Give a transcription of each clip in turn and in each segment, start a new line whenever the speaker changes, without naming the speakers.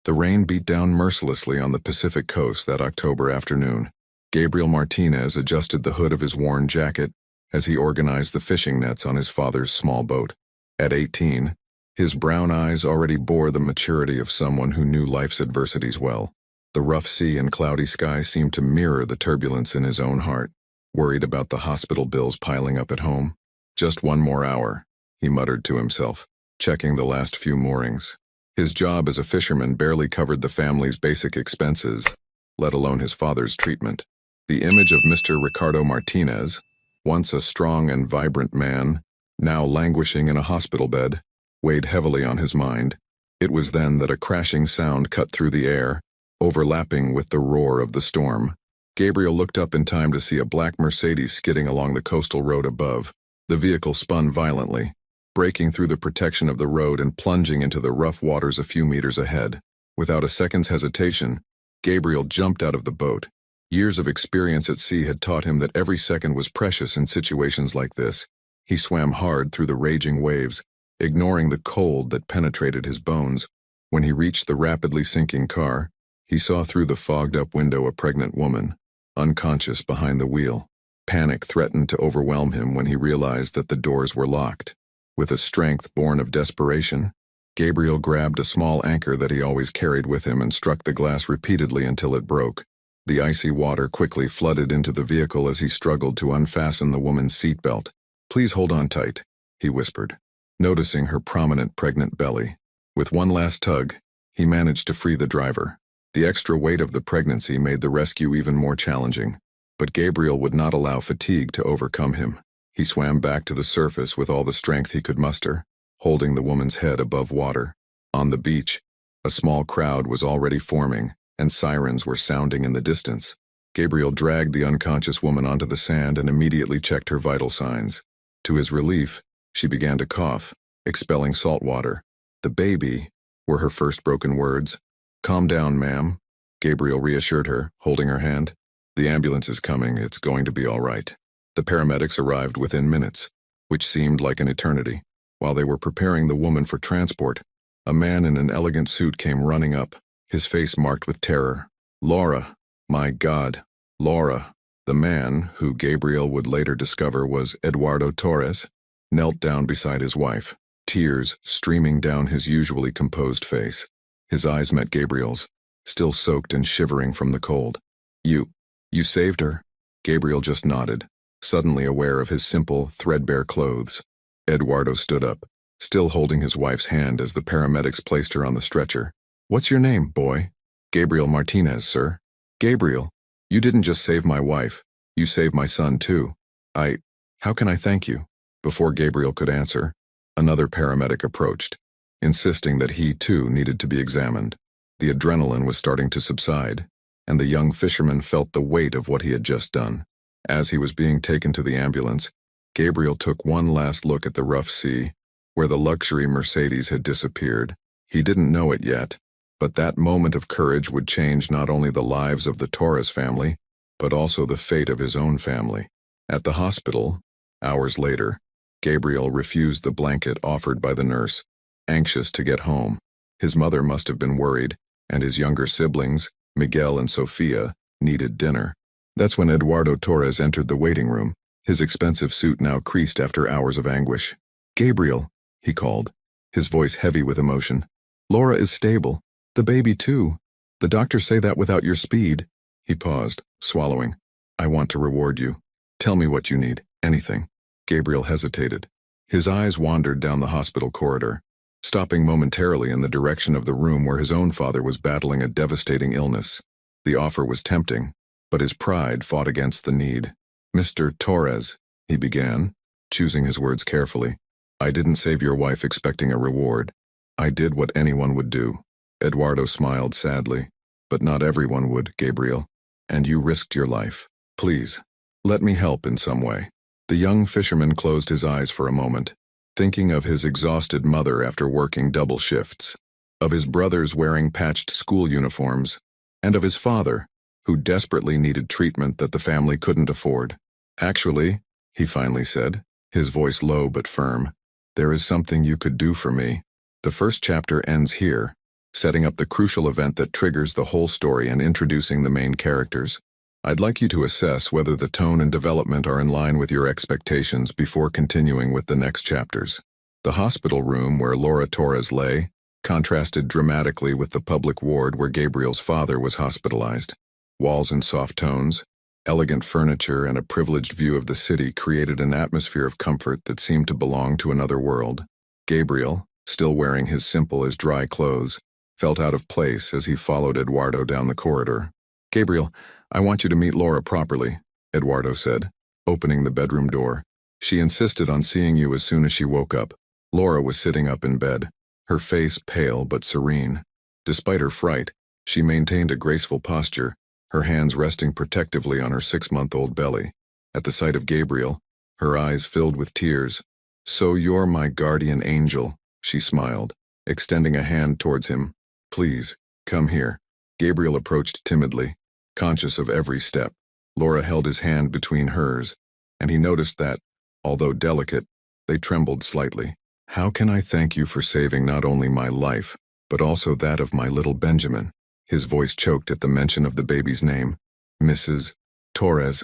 The rain beat down mercilessly on the Pacific coast that October afternoon. Gabriel Martinez adjusted the hood of his worn jacket as he organized the fishing nets on his father's small boat. At 18, his brown eyes already bore the maturity of someone who knew life's adversities well. The rough sea and cloudy sky seemed to mirror the turbulence in his own heart. Worried about the hospital bills piling up at home? Just one more hour, he muttered to himself, checking the last few moorings. His job as a fisherman barely covered the family's basic expenses, let alone his father's treatment. The image of Mr. Ricardo Martinez, once a strong and vibrant man, now languishing in a hospital bed, weighed heavily on his mind. It was then that a crashing sound cut through the air, overlapping with the roar of the storm. Gabriel looked up in time to see a black Mercedes skidding along the coastal road above. The vehicle spun violently, breaking through the protection of the road and plunging into the rough waters a few meters ahead. Without a second's hesitation, Gabriel jumped out of the boat. Years of experience at sea had taught him that every second was precious in situations like this. He swam hard through the raging waves, ignoring the cold that penetrated his bones. When he reached the rapidly sinking car, he saw through the fogged-up window a pregnant woman, unconscious behind the wheel. Panic threatened to overwhelm him when he realized that the doors were locked. With a strength born of desperation, Gabriel grabbed a small anchor that he always carried with him and struck the glass repeatedly until it broke. The icy water quickly flooded into the vehicle as he struggled to unfasten the woman's seatbelt. "Please hold on tight," he whispered, noticing her prominent pregnant belly. With one last tug, he managed to free the driver. The extra weight of the pregnancy made the rescue even more challenging, but Gabriel would not allow fatigue to overcome him. He swam back to the surface with all the strength he could muster, holding the woman's head above water. On the beach, a small crowd was already forming, and sirens were sounding in the distance. Gabriel dragged the unconscious woman onto the sand and immediately checked her vital signs. To his relief, she began to cough, expelling salt water. "The baby," were her first broken words. "Calm down, ma'am," Gabriel reassured her, holding her hand. "The ambulance is coming. It's going to be all right." The paramedics arrived within minutes, which seemed like an eternity. While they were preparing the woman for transport, a man in an elegant suit came running up, his face marked with terror. "Laura! My God, Laura!" The man, who Gabriel would later discover was Eduardo Torres, knelt down beside his wife, tears streaming down his usually composed face. His eyes met Gabriel's, still soaked and shivering from the cold. You saved her?" Gabriel just nodded, suddenly aware of his simple, threadbare clothes. Eduardo stood up, still holding his wife's hand as the paramedics placed her on the stretcher. "What's your name, boy?" "Gabriel Martinez, sir." "Gabriel, you didn't just save my wife, you saved my son too. How can I thank you?" Before Gabriel could answer, another paramedic approached, insisting that he too needed to be examined. The adrenaline was starting to subside, and the young fisherman felt the weight of what he had just done. As he was being taken to the ambulance, Gabriel took one last look at the rough sea, where the luxury Mercedes had disappeared. He didn't know it yet, but that moment of courage would change not only the lives of the Torres family, but also the fate of his own family. At the hospital, hours later, Gabriel refused the blanket offered by the nurse, anxious to get home. His mother must have been worried, and his younger siblings, Miguel and Sofia, needed dinner. That's when Eduardo Torres entered the waiting room, his expensive suit now creased after hours of anguish. "Gabriel," he called, his voice heavy with emotion. "Laura is stable. The baby too. The doctors say that without your speed." He paused, swallowing. "I want to reward you. Tell me what you need. Anything." Gabriel hesitated. His eyes wandered down the hospital corridor, stopping momentarily in the direction of the room where his own father was battling a devastating illness. The offer was tempting, but his pride fought against the need. "Mr. Torres," he began, choosing his words carefully, "I didn't save your wife expecting a reward. I did what anyone would do." Eduardo smiled sadly. "But not everyone would, Gabriel. And you risked your life. Please, let me help in some way." The young fisherman closed his eyes for a moment, thinking of his exhausted mother after working double shifts, of his brothers wearing patched school uniforms, and of his father, who desperately needed treatment that the family couldn't afford. "Actually," he finally said, his voice low but firm, "there is something you could do for me. The first chapter ends here, setting up the crucial event that triggers the whole story and introducing the main characters. I'd like you to assess whether the tone and development are in line with your expectations before continuing with the next chapters. The hospital room where Laura Torres lay contrasted dramatically with the public ward where Gabriel's father was hospitalized. Walls in soft tones, elegant furniture, and a privileged view of the city created an atmosphere of comfort that seemed to belong to another world. Gabriel, still wearing his simple as dry clothes, felt out of place as he followed Eduardo down the corridor. "Gabriel, I want you to meet Laura properly," Eduardo said, opening the bedroom door. "She insisted on seeing you as soon as she woke up." Laura was sitting up in bed, her face pale but serene. Despite her fright, she maintained a graceful posture, her hands resting protectively on her 6-month-old belly. At the sight of Gabriel, her eyes filled with tears. "So you're my guardian angel," she smiled, extending a hand towards him. "Please, come here." Gabriel approached timidly, conscious of every step. Laura held his hand between hers, and he noticed that, although delicate, they trembled slightly. "How can I thank you for saving not only my life, but also that of my little Benjamin?" His voice choked at the mention of the baby's name. "Mrs. Torres,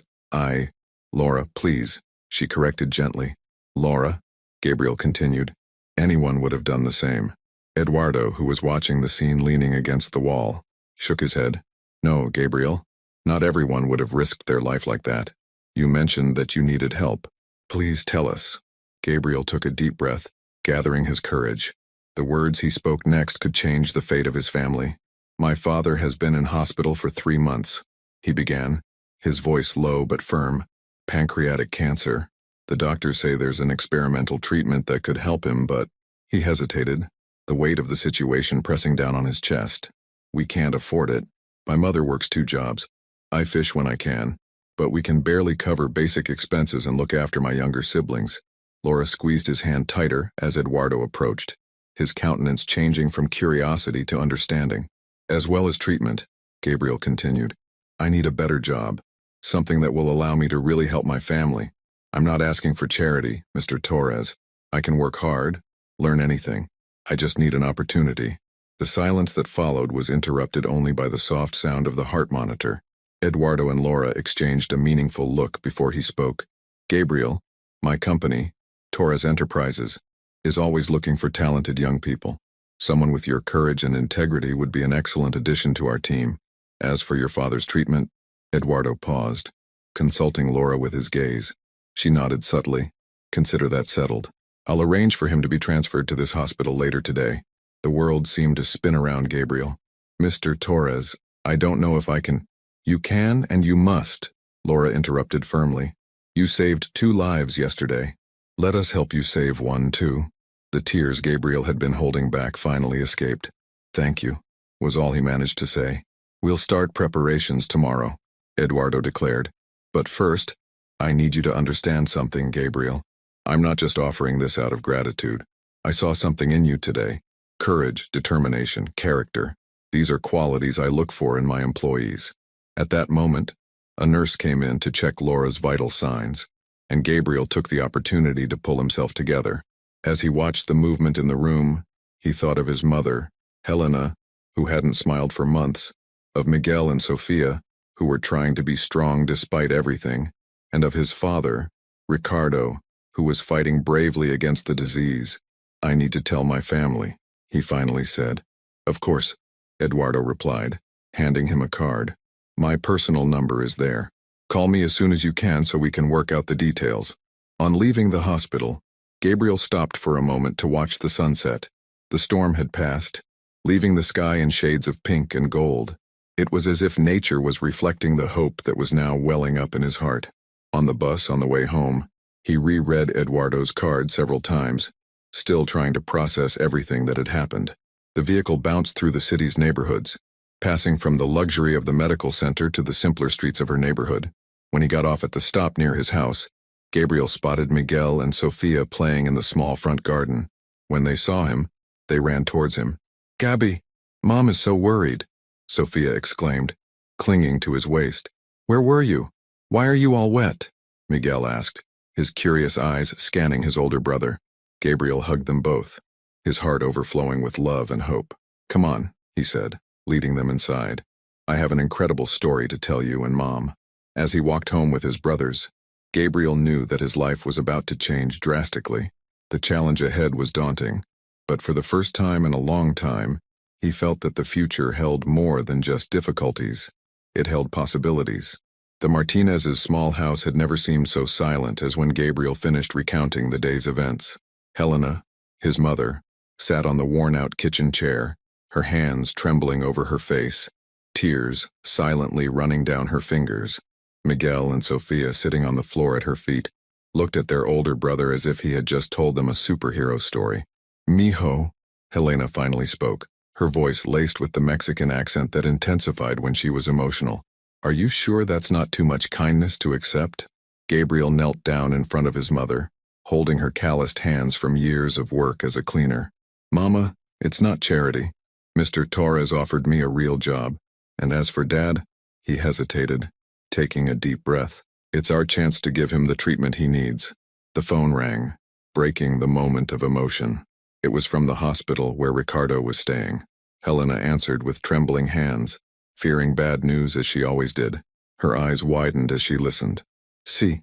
Laura, please," she corrected gently. "Laura," Gabriel continued. "Anyone would have done the same." Eduardo, who was watching the scene leaning against the wall, shook his head. "No, Gabriel, not everyone would have risked their life like that. You mentioned that you needed help. Please tell us." Gabriel took a deep breath, gathering his courage. The words he spoke next could change the fate of his family. "My father has been in hospital for 3 months," he began, his voice low but firm. "Pancreatic cancer. The doctors say there's an experimental treatment that could help him, but..." He hesitated, the weight of the situation pressing down on his chest. "We can't afford it. My mother works 2 jobs. I fish when I can, but we can barely cover basic expenses and look after my younger siblings." Laura squeezed his hand tighter as Eduardo approached, his countenance changing from curiosity to understanding. "As well as treatment," Gabriel continued. "I need a better job, something that will allow me to really help my family. I'm not asking for charity, Mr. Torres. I can work hard, learn anything. I just need an opportunity." The silence that followed was interrupted only by the soft sound of the heart monitor. Eduardo and Laura exchanged a meaningful look before he spoke. "Gabriel, my company, Torres Enterprises, is always looking for talented young people. Someone with your courage and integrity would be an excellent addition to our team. As for your father's treatment..." Eduardo paused, consulting Laura with his gaze. She nodded subtly. "Consider that settled. I'll arrange for him to be transferred to this hospital later today." The world seemed to spin around Gabriel. "Mr. Torres, I don't know if I can..." "You can and you must," Laura interrupted firmly. "You saved 2 lives yesterday. Let us help you save 1 too." The tears Gabriel had been holding back finally escaped. "Thank you," was all he managed to say. "We'll start preparations tomorrow," Eduardo declared. "But first, I need you to understand something, Gabriel. I'm not just offering this out of gratitude. I saw something in you today. Courage, determination, character. These are qualities I look for in my employees." At that moment, a nurse came in to check Laura's vital signs, and Gabriel took the opportunity to pull himself together. As he watched the movement in the room, he thought of his mother, Helena, who hadn't smiled for months, of Miguel and Sofia, who were trying to be strong despite everything, and of his father, Ricardo, who was fighting bravely against the disease. "I need to tell my family," he finally said. "Of course," Eduardo replied, handing him a card. "My personal number is there. Call me as soon as you can so we can work out the details." On leaving the hospital, Gabriel stopped for a moment to watch the sunset. The storm had passed, leaving the sky in shades of pink and gold. It was as if nature was reflecting the hope that was now welling up in his heart. On the bus on the way home, he reread Eduardo's card several times, still trying to process everything that had happened. The vehicle bounced through the city's neighborhoods, passing from the luxury of the medical center to the simpler streets of her neighborhood. When he got off at the stop near his house, Gabriel spotted Miguel and Sofia playing in the small front garden. When they saw him, they ran towards him. "Gabby, Mom is so worried," Sofia exclaimed, clinging to his waist. "Where were you? Why are you all wet?" Miguel asked, his curious eyes scanning his older brother. Gabriel hugged them both, his heart overflowing with love and hope. "Come on, he said, leading them inside. I have an incredible story to tell you and Mom. As he walked home with his brothers, Gabriel knew that his life was about to change drastically. The challenge ahead was daunting, but for the first time in a long time, he felt that the future held more than just difficulties. It held possibilities. The Martinez's small house had never seemed so silent as when Gabriel finished recounting the day's events. Helena, his mother, sat on the worn-out kitchen chair, her hands trembling over her face, tears silently running down her fingers. Miguel and Sofia, sitting on the floor at her feet, looked at their older brother as if he had just told them a superhero story. Mijo, Helena finally spoke, her voice laced with the Mexican accent that intensified when she was emotional. Are you sure that's not too much kindness to accept? Gabriel knelt down in front of his mother, holding her calloused hands from years of work as a cleaner. Mama, it's not charity. Mr. Torres offered me a real job, and as for Dad, he hesitated, taking a deep breath. It's our chance to give him the treatment he needs. The phone rang, breaking the moment of emotion. It was from the hospital where Ricardo was staying. Helena answered with trembling hands, fearing bad news as she always did. Her eyes widened as she listened. Si,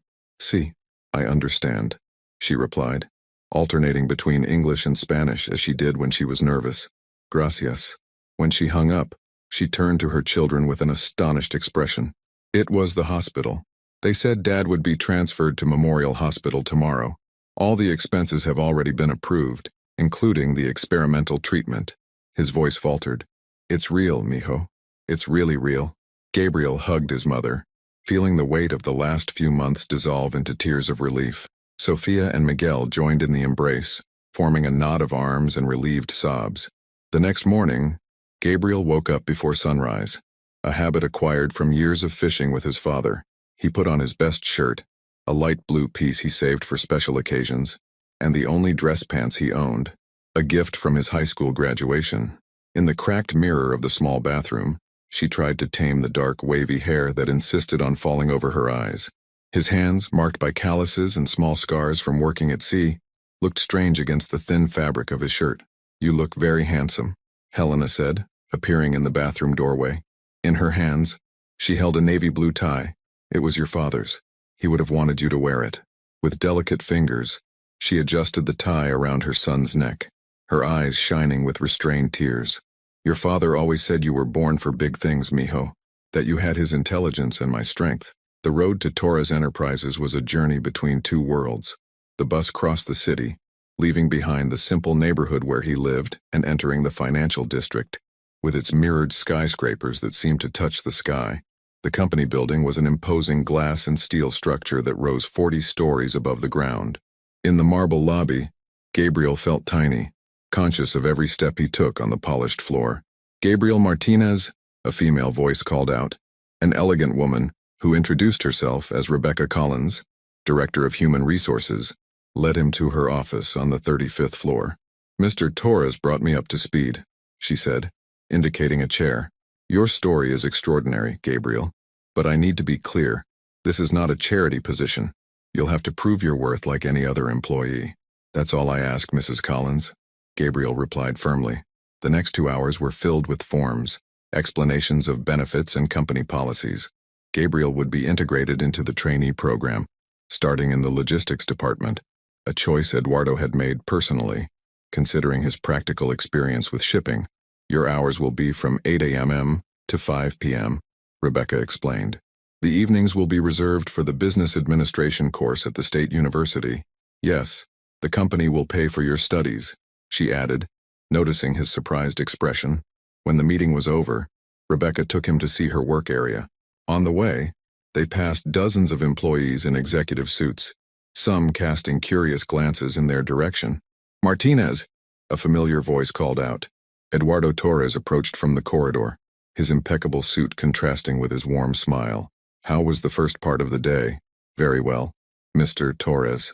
I understand, she replied, alternating between English and Spanish as she did when she was nervous. Gracias. When she hung up, she turned to her children with an astonished expression. It was the hospital. They said Dad would be transferred to Memorial Hospital tomorrow. All the expenses have already been approved, including the experimental treatment. His voice faltered. It's real, mijo. It's really real. Gabriel hugged his mother, feeling the weight of the last few months dissolve into tears of relief. Sofia and Miguel joined in the embrace, forming a knot of arms and relieved sobs. The next morning, Gabriel woke up before sunrise, a habit acquired from years of fishing with his father. He put on his best shirt, a light blue piece he saved for special occasions, and the only dress pants he owned, a gift from his high school graduation. In the cracked mirror of the small bathroom, she tried to tame the dark, wavy hair that insisted on falling over her eyes. His hands, marked by calluses and small scars from working at sea, looked strange against the thin fabric of his shirt. You look very handsome, Helena said, appearing in the bathroom doorway. In her hands, she held a navy blue tie. It was your father's. He would have wanted you to wear it. With delicate fingers, she adjusted the tie around her son's neck, her eyes shining with restrained tears. Your father always said you were born for big things, mijo, that you had his intelligence and my strength. The road to Torres Enterprises was a journey between two worlds. The bus crossed the city, leaving behind the simple neighborhood where he lived and entering the financial district, with its mirrored skyscrapers that seemed to touch the sky. The company building was an imposing glass and steel structure that rose 40 stories above the ground. In the marble lobby, Gabriel felt tiny, conscious of every step he took on the polished floor. Gabriel Martinez, a female voice called out, an elegant woman who introduced herself as Rebecca Collins, Director of Human Resources, led him to her office on the 35th floor. Mr. Torres brought me up to speed, she said, indicating a chair. Your story is extraordinary, Gabriel, but I need to be clear. This is not a charity position. You'll have to prove your worth like any other employee. That's all I ask, Mrs. Collins, Gabriel replied firmly. The next 2 hours were filled with forms, explanations of benefits and company policies. Gabriel would be integrated into the trainee program, starting in the logistics department, a choice Eduardo had made personally, considering his practical experience with shipping. Your hours will be from 8 a.m. to 5 p.m., Rebecca explained. The evenings will be reserved for the business administration course at the State University. Yes, the company will pay for your studies, she added, noticing his surprised expression. When the meeting was over, Rebecca took him to see her work area. On the way, they passed dozens of employees in executive suits, some casting curious glances in their direction. Martinez, a familiar voice called out. Eduardo Torres approached from the corridor, his impeccable suit contrasting with his warm smile. How was the first part of the day? Very well, Mr. Torres.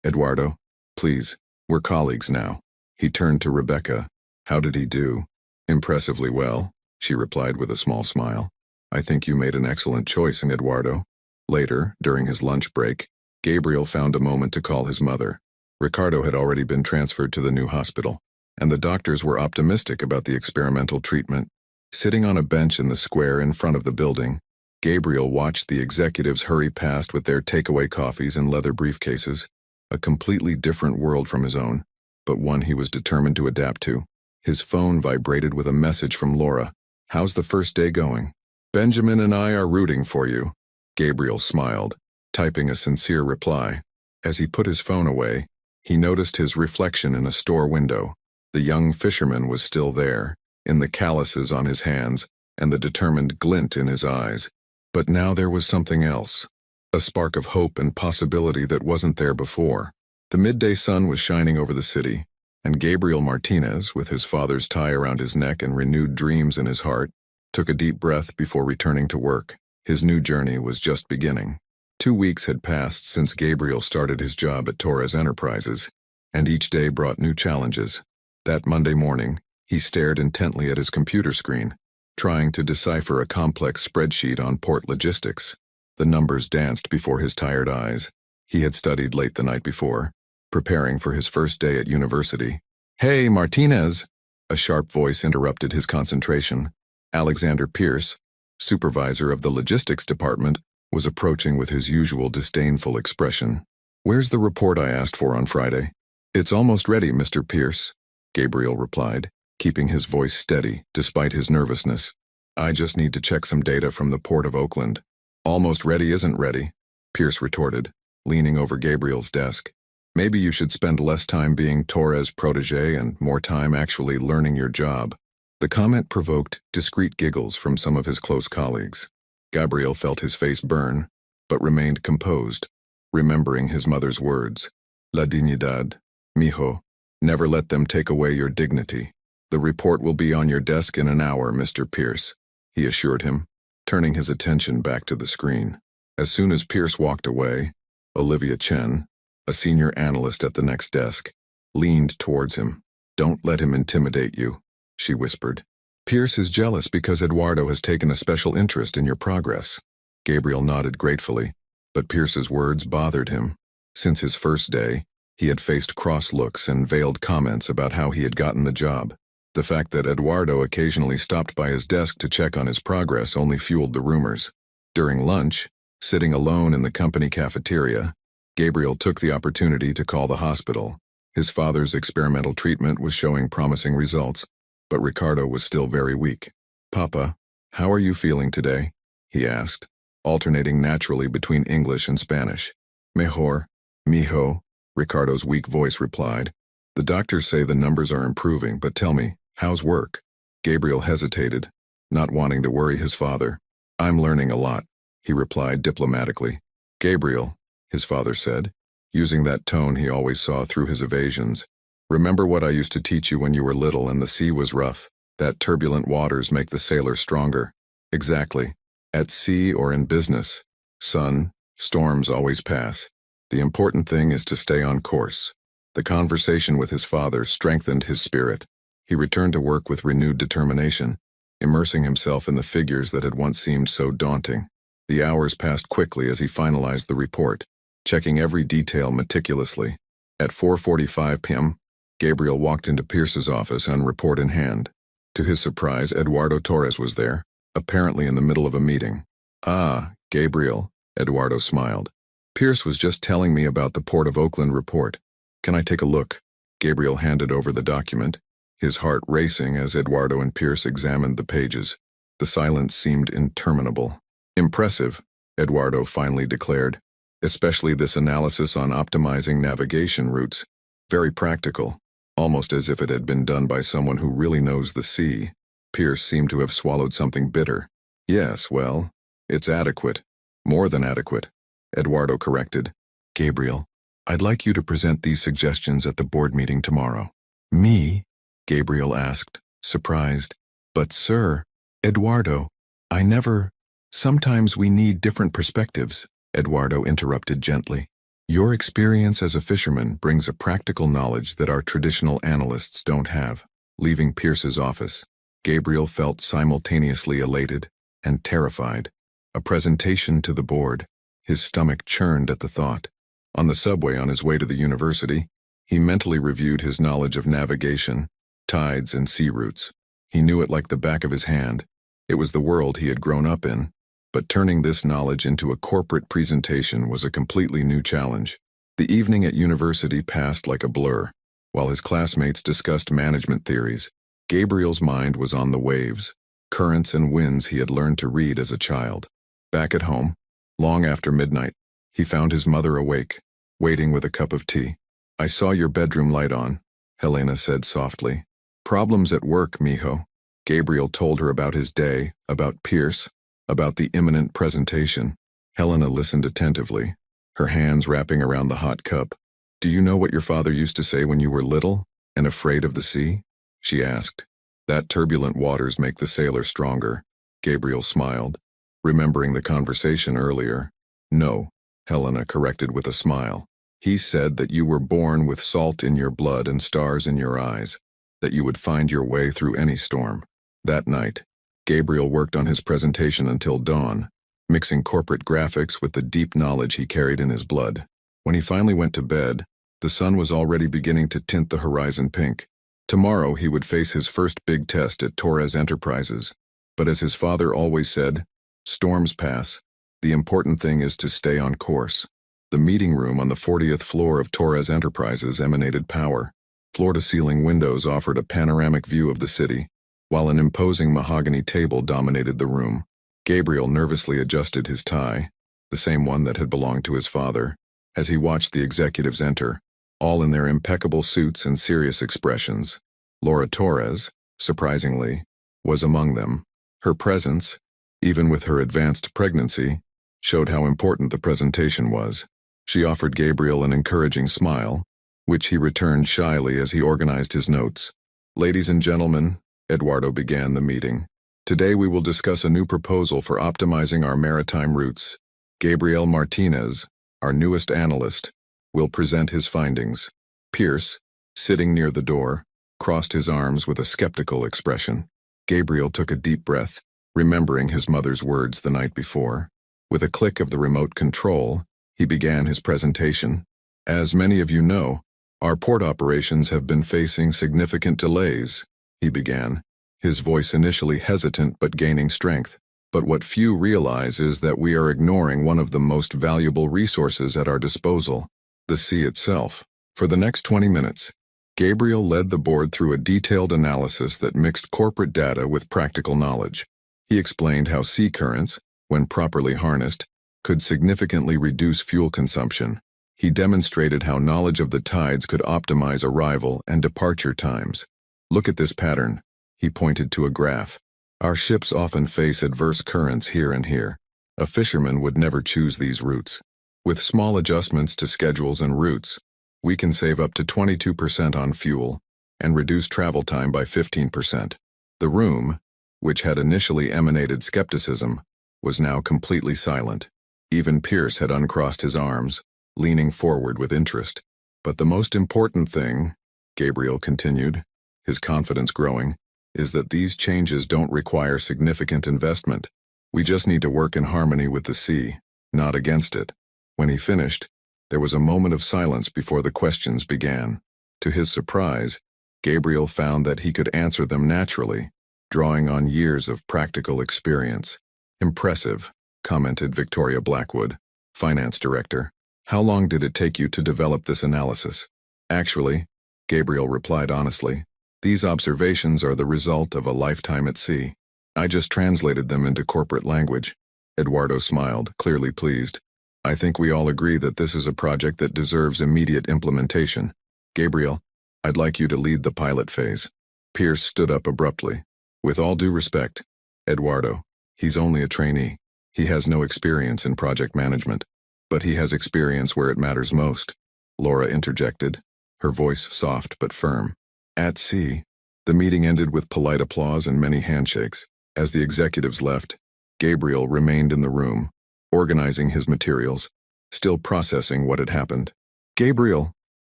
Eduardo, please, we're colleagues now. He turned to Rebecca. How did he do? Impressively well, she replied with a small smile. I think you made an excellent choice, Eduardo. Later, during his lunch break, Gabriel found a moment to call his mother. Ricardo had already been transferred to the new hospital, and the doctors were optimistic about the experimental treatment. Sitting on a bench in the square in front of the building, Gabriel watched the executives hurry past with their takeaway coffees and leather briefcases, a completely different world from his own, but one he was determined to adapt to. His phone vibrated with a message from Laura. "How's the first day going?" "Benjamin and I are rooting for you." Gabriel smiled, typing a sincere reply. As he put his phone away, he noticed his reflection in a store window. The young fisherman was still there, in the calluses on his hands and the determined glint in his eyes. But now there was something else, a spark of hope and possibility that wasn't there before. The midday sun was shining over the city, and Gabriel Martinez, with his father's tie around his neck and renewed dreams in his heart, took a deep breath before returning to work. His new journey was just beginning. 2 weeks had passed since Gabriel started his job at Torres Enterprises, and each day brought new challenges. That Monday morning, he stared intently at his computer screen, trying to decipher a complex spreadsheet on port logistics. The numbers danced before his tired eyes. He had studied late the night before, preparing for his first day at university. "Hey, Martinez!" A sharp voice interrupted his concentration. Alexander Pierce, supervisor of the logistics department, was approaching with his usual disdainful expression. "Where's the report I asked for on Friday?" "It's almost ready, Mr. Pierce," Gabriel replied, keeping his voice steady despite his nervousness. "I just need to check some data from the Port of Oakland." "Almost ready isn't ready," Pierce retorted, leaning over Gabriel's desk. "Maybe you should spend less time being Torres' protege and more time actually learning your job." The comment provoked discreet giggles from some of his close colleagues. Gabriel felt his face burn, but remained composed, remembering his mother's words. "La dignidad, mijo. Never let them take away your dignity." "The report will be on your desk in an hour, Mr. Pierce," he assured him, turning his attention back to the screen. As soon as Pierce walked away, Olivia Chen, a senior analyst at the next desk, leaned towards him. "Don't let him intimidate you," she whispered. "Pierce is jealous because Eduardo has taken a special interest in your progress." Gabriel nodded gratefully, but Pierce's words bothered him. Since his first day, he had faced cross looks and veiled comments about how he had gotten the job. The fact that Eduardo occasionally stopped by his desk to check on his progress only fueled the rumors. During lunch, sitting alone in the company cafeteria, Gabriel took the opportunity to call the hospital. His father's experimental treatment was showing promising results, but Ricardo was still very weak. "Papa, how are you feeling today?" he asked, alternating naturally between English and Spanish. "Mejor, mijo," Ricardo's weak voice replied. "The doctors say the numbers are improving, but tell me, how's work?" Gabriel hesitated, not wanting to worry his father. "I'm learning a lot," he replied diplomatically. "Gabriel," his father said, using that tone he always saw through his evasions. "Remember what I used to teach you when you were little and the sea was rough, that turbulent waters make the sailor stronger." "Exactly. At sea or in business, son, storms always pass. The important thing is to stay on course." The conversation with his father strengthened his spirit. He returned to work with renewed determination, immersing himself in the figures that had once seemed so daunting. The hours passed quickly as he finalized the report, checking every detail meticulously. At 4:45 p.m., Gabriel walked into Pierce's office and report in hand. To his surprise, Eduardo Torres was there, apparently in the middle of a meeting. "Ah, Gabriel," Eduardo smiled. "Pierce was just telling me about the Port of Oakland report. Can I take a look?" Gabriel handed over the document, his heart racing as Eduardo and Pierce examined the pages. The silence seemed interminable. "Impressive," Eduardo finally declared, "especially this analysis on optimizing navigation routes. Very practical, almost as if it had been done by someone who really knows the sea." Pierce seemed to have swallowed something bitter. "Yes, well, it's adequate. More than adequate," Eduardo corrected. "Gabriel, I'd like you to present these suggestions at the board meeting tomorrow." "Me?" Gabriel asked, surprised. "But sir, Eduardo, I never—" "Sometimes we need different perspectives," Eduardo interrupted gently. "Your experience as a fisherman brings a practical knowledge that our traditional analysts don't have." Leaving Pierce's office, Gabriel felt simultaneously elated and terrified. A presentation to the board. His stomach churned at the thought. On the subway on his way to the university, he mentally reviewed his knowledge of navigation tides and sea routes. He knew it like the back of his hand. It was the world he had grown up in. But turning this knowledge into a corporate presentation was a completely new challenge. The evening at university passed like a blur. While his classmates discussed management theories, Gabriel's mind was on the waves, currents and winds he had learned to read as a child. Back at home, long after midnight, he found his mother awake, waiting with a cup of tea. "I saw your bedroom light on," Helena said softly. "Problems at work, mijo." Gabriel told her about his day, about Pierce, about the imminent presentation. Helena listened attentively, her hands wrapping around the hot cup. "Do you know what your father used to say when you were little and afraid of the sea?" she asked. "That turbulent waters make the sailor stronger." Gabriel smiled, remembering the conversation earlier. "No," Helena corrected with a smile. "He said that you were born with salt in your blood and stars in your eyes, that you would find your way through any storm." That night, Gabriel worked on his presentation until dawn, mixing corporate graphics with the deep knowledge he carried in his blood. When he finally went to bed, the sun was already beginning to tint the horizon pink. Tomorrow he would face his first big test at Torres Enterprises. But as his father always said, storms pass. The important thing is to stay on course. The meeting room on the 40th floor of Torres Enterprises emanated power. Floor-to-ceiling windows offered a panoramic view of the city, while an imposing mahogany table dominated the room. Gabriel nervously adjusted his tie, the same one that had belonged to his father, as he watched the executives enter, all in their impeccable suits and serious expressions. Laura Torres, surprisingly, was among them. Her presence, even with her advanced pregnancy, showed how important the presentation was. She offered Gabriel an encouraging smile, which he returned shyly as he organized his notes. "Ladies and gentlemen," Eduardo began the meeting, "today we will discuss a new proposal for optimizing our maritime routes. Gabriel Martinez, our newest analyst, will present his findings." Pierce, sitting near the door, crossed his arms with a skeptical expression. Gabriel took a deep breath, remembering his mother's words the night before. With a click of the remote control, he began his presentation. "As many of you know, our port operations have been facing significant delays," he began, his voice initially hesitant but gaining strength. "But what few realize is that we are ignoring one of the most valuable resources at our disposal, the sea itself." For the next 20 minutes, Gabriel led the board through a detailed analysis that mixed corporate data with practical knowledge. He explained how sea currents, when properly harnessed, could significantly reduce fuel consumption. He demonstrated how knowledge of the tides could optimize arrival and departure times. "Look at this pattern," he pointed to a graph. "Our ships often face adverse currents here and here. A fisherman would never choose these routes. With small adjustments to schedules and routes, we can save up to 22% on fuel and reduce travel time by 15%. The room, which had initially emanated skepticism, was now completely silent. Even Pierce had uncrossed his arms, leaning forward with interest. "But the most important thing," Gabriel continued, his confidence growing, "is that these changes don't require significant investment. We just need to work in harmony with the sea, not against it." When he finished, there was a moment of silence before the questions began. To his surprise, Gabriel found that he could answer them naturally, drawing on years of practical experience. "Impressive," commented Victoria Blackwood, finance director. "How long did it take you to develop this analysis?" "Actually," Gabriel replied honestly, "these observations are the result of a lifetime at sea. I just translated them into corporate language." Eduardo smiled, clearly pleased. "I think we all agree that this is a project that deserves immediate implementation. Gabriel, I'd like you to lead the pilot phase." Pierce stood up abruptly. "With all due respect, Eduardo, he's only a trainee. He has no experience in project management. But he has experience where it matters most," Laura interjected, her voice soft but firm. At sea, the meeting ended with polite applause and many handshakes. As the executives left, Gabriel remained in the room, organizing his materials, still processing what had happened. "Gabriel,"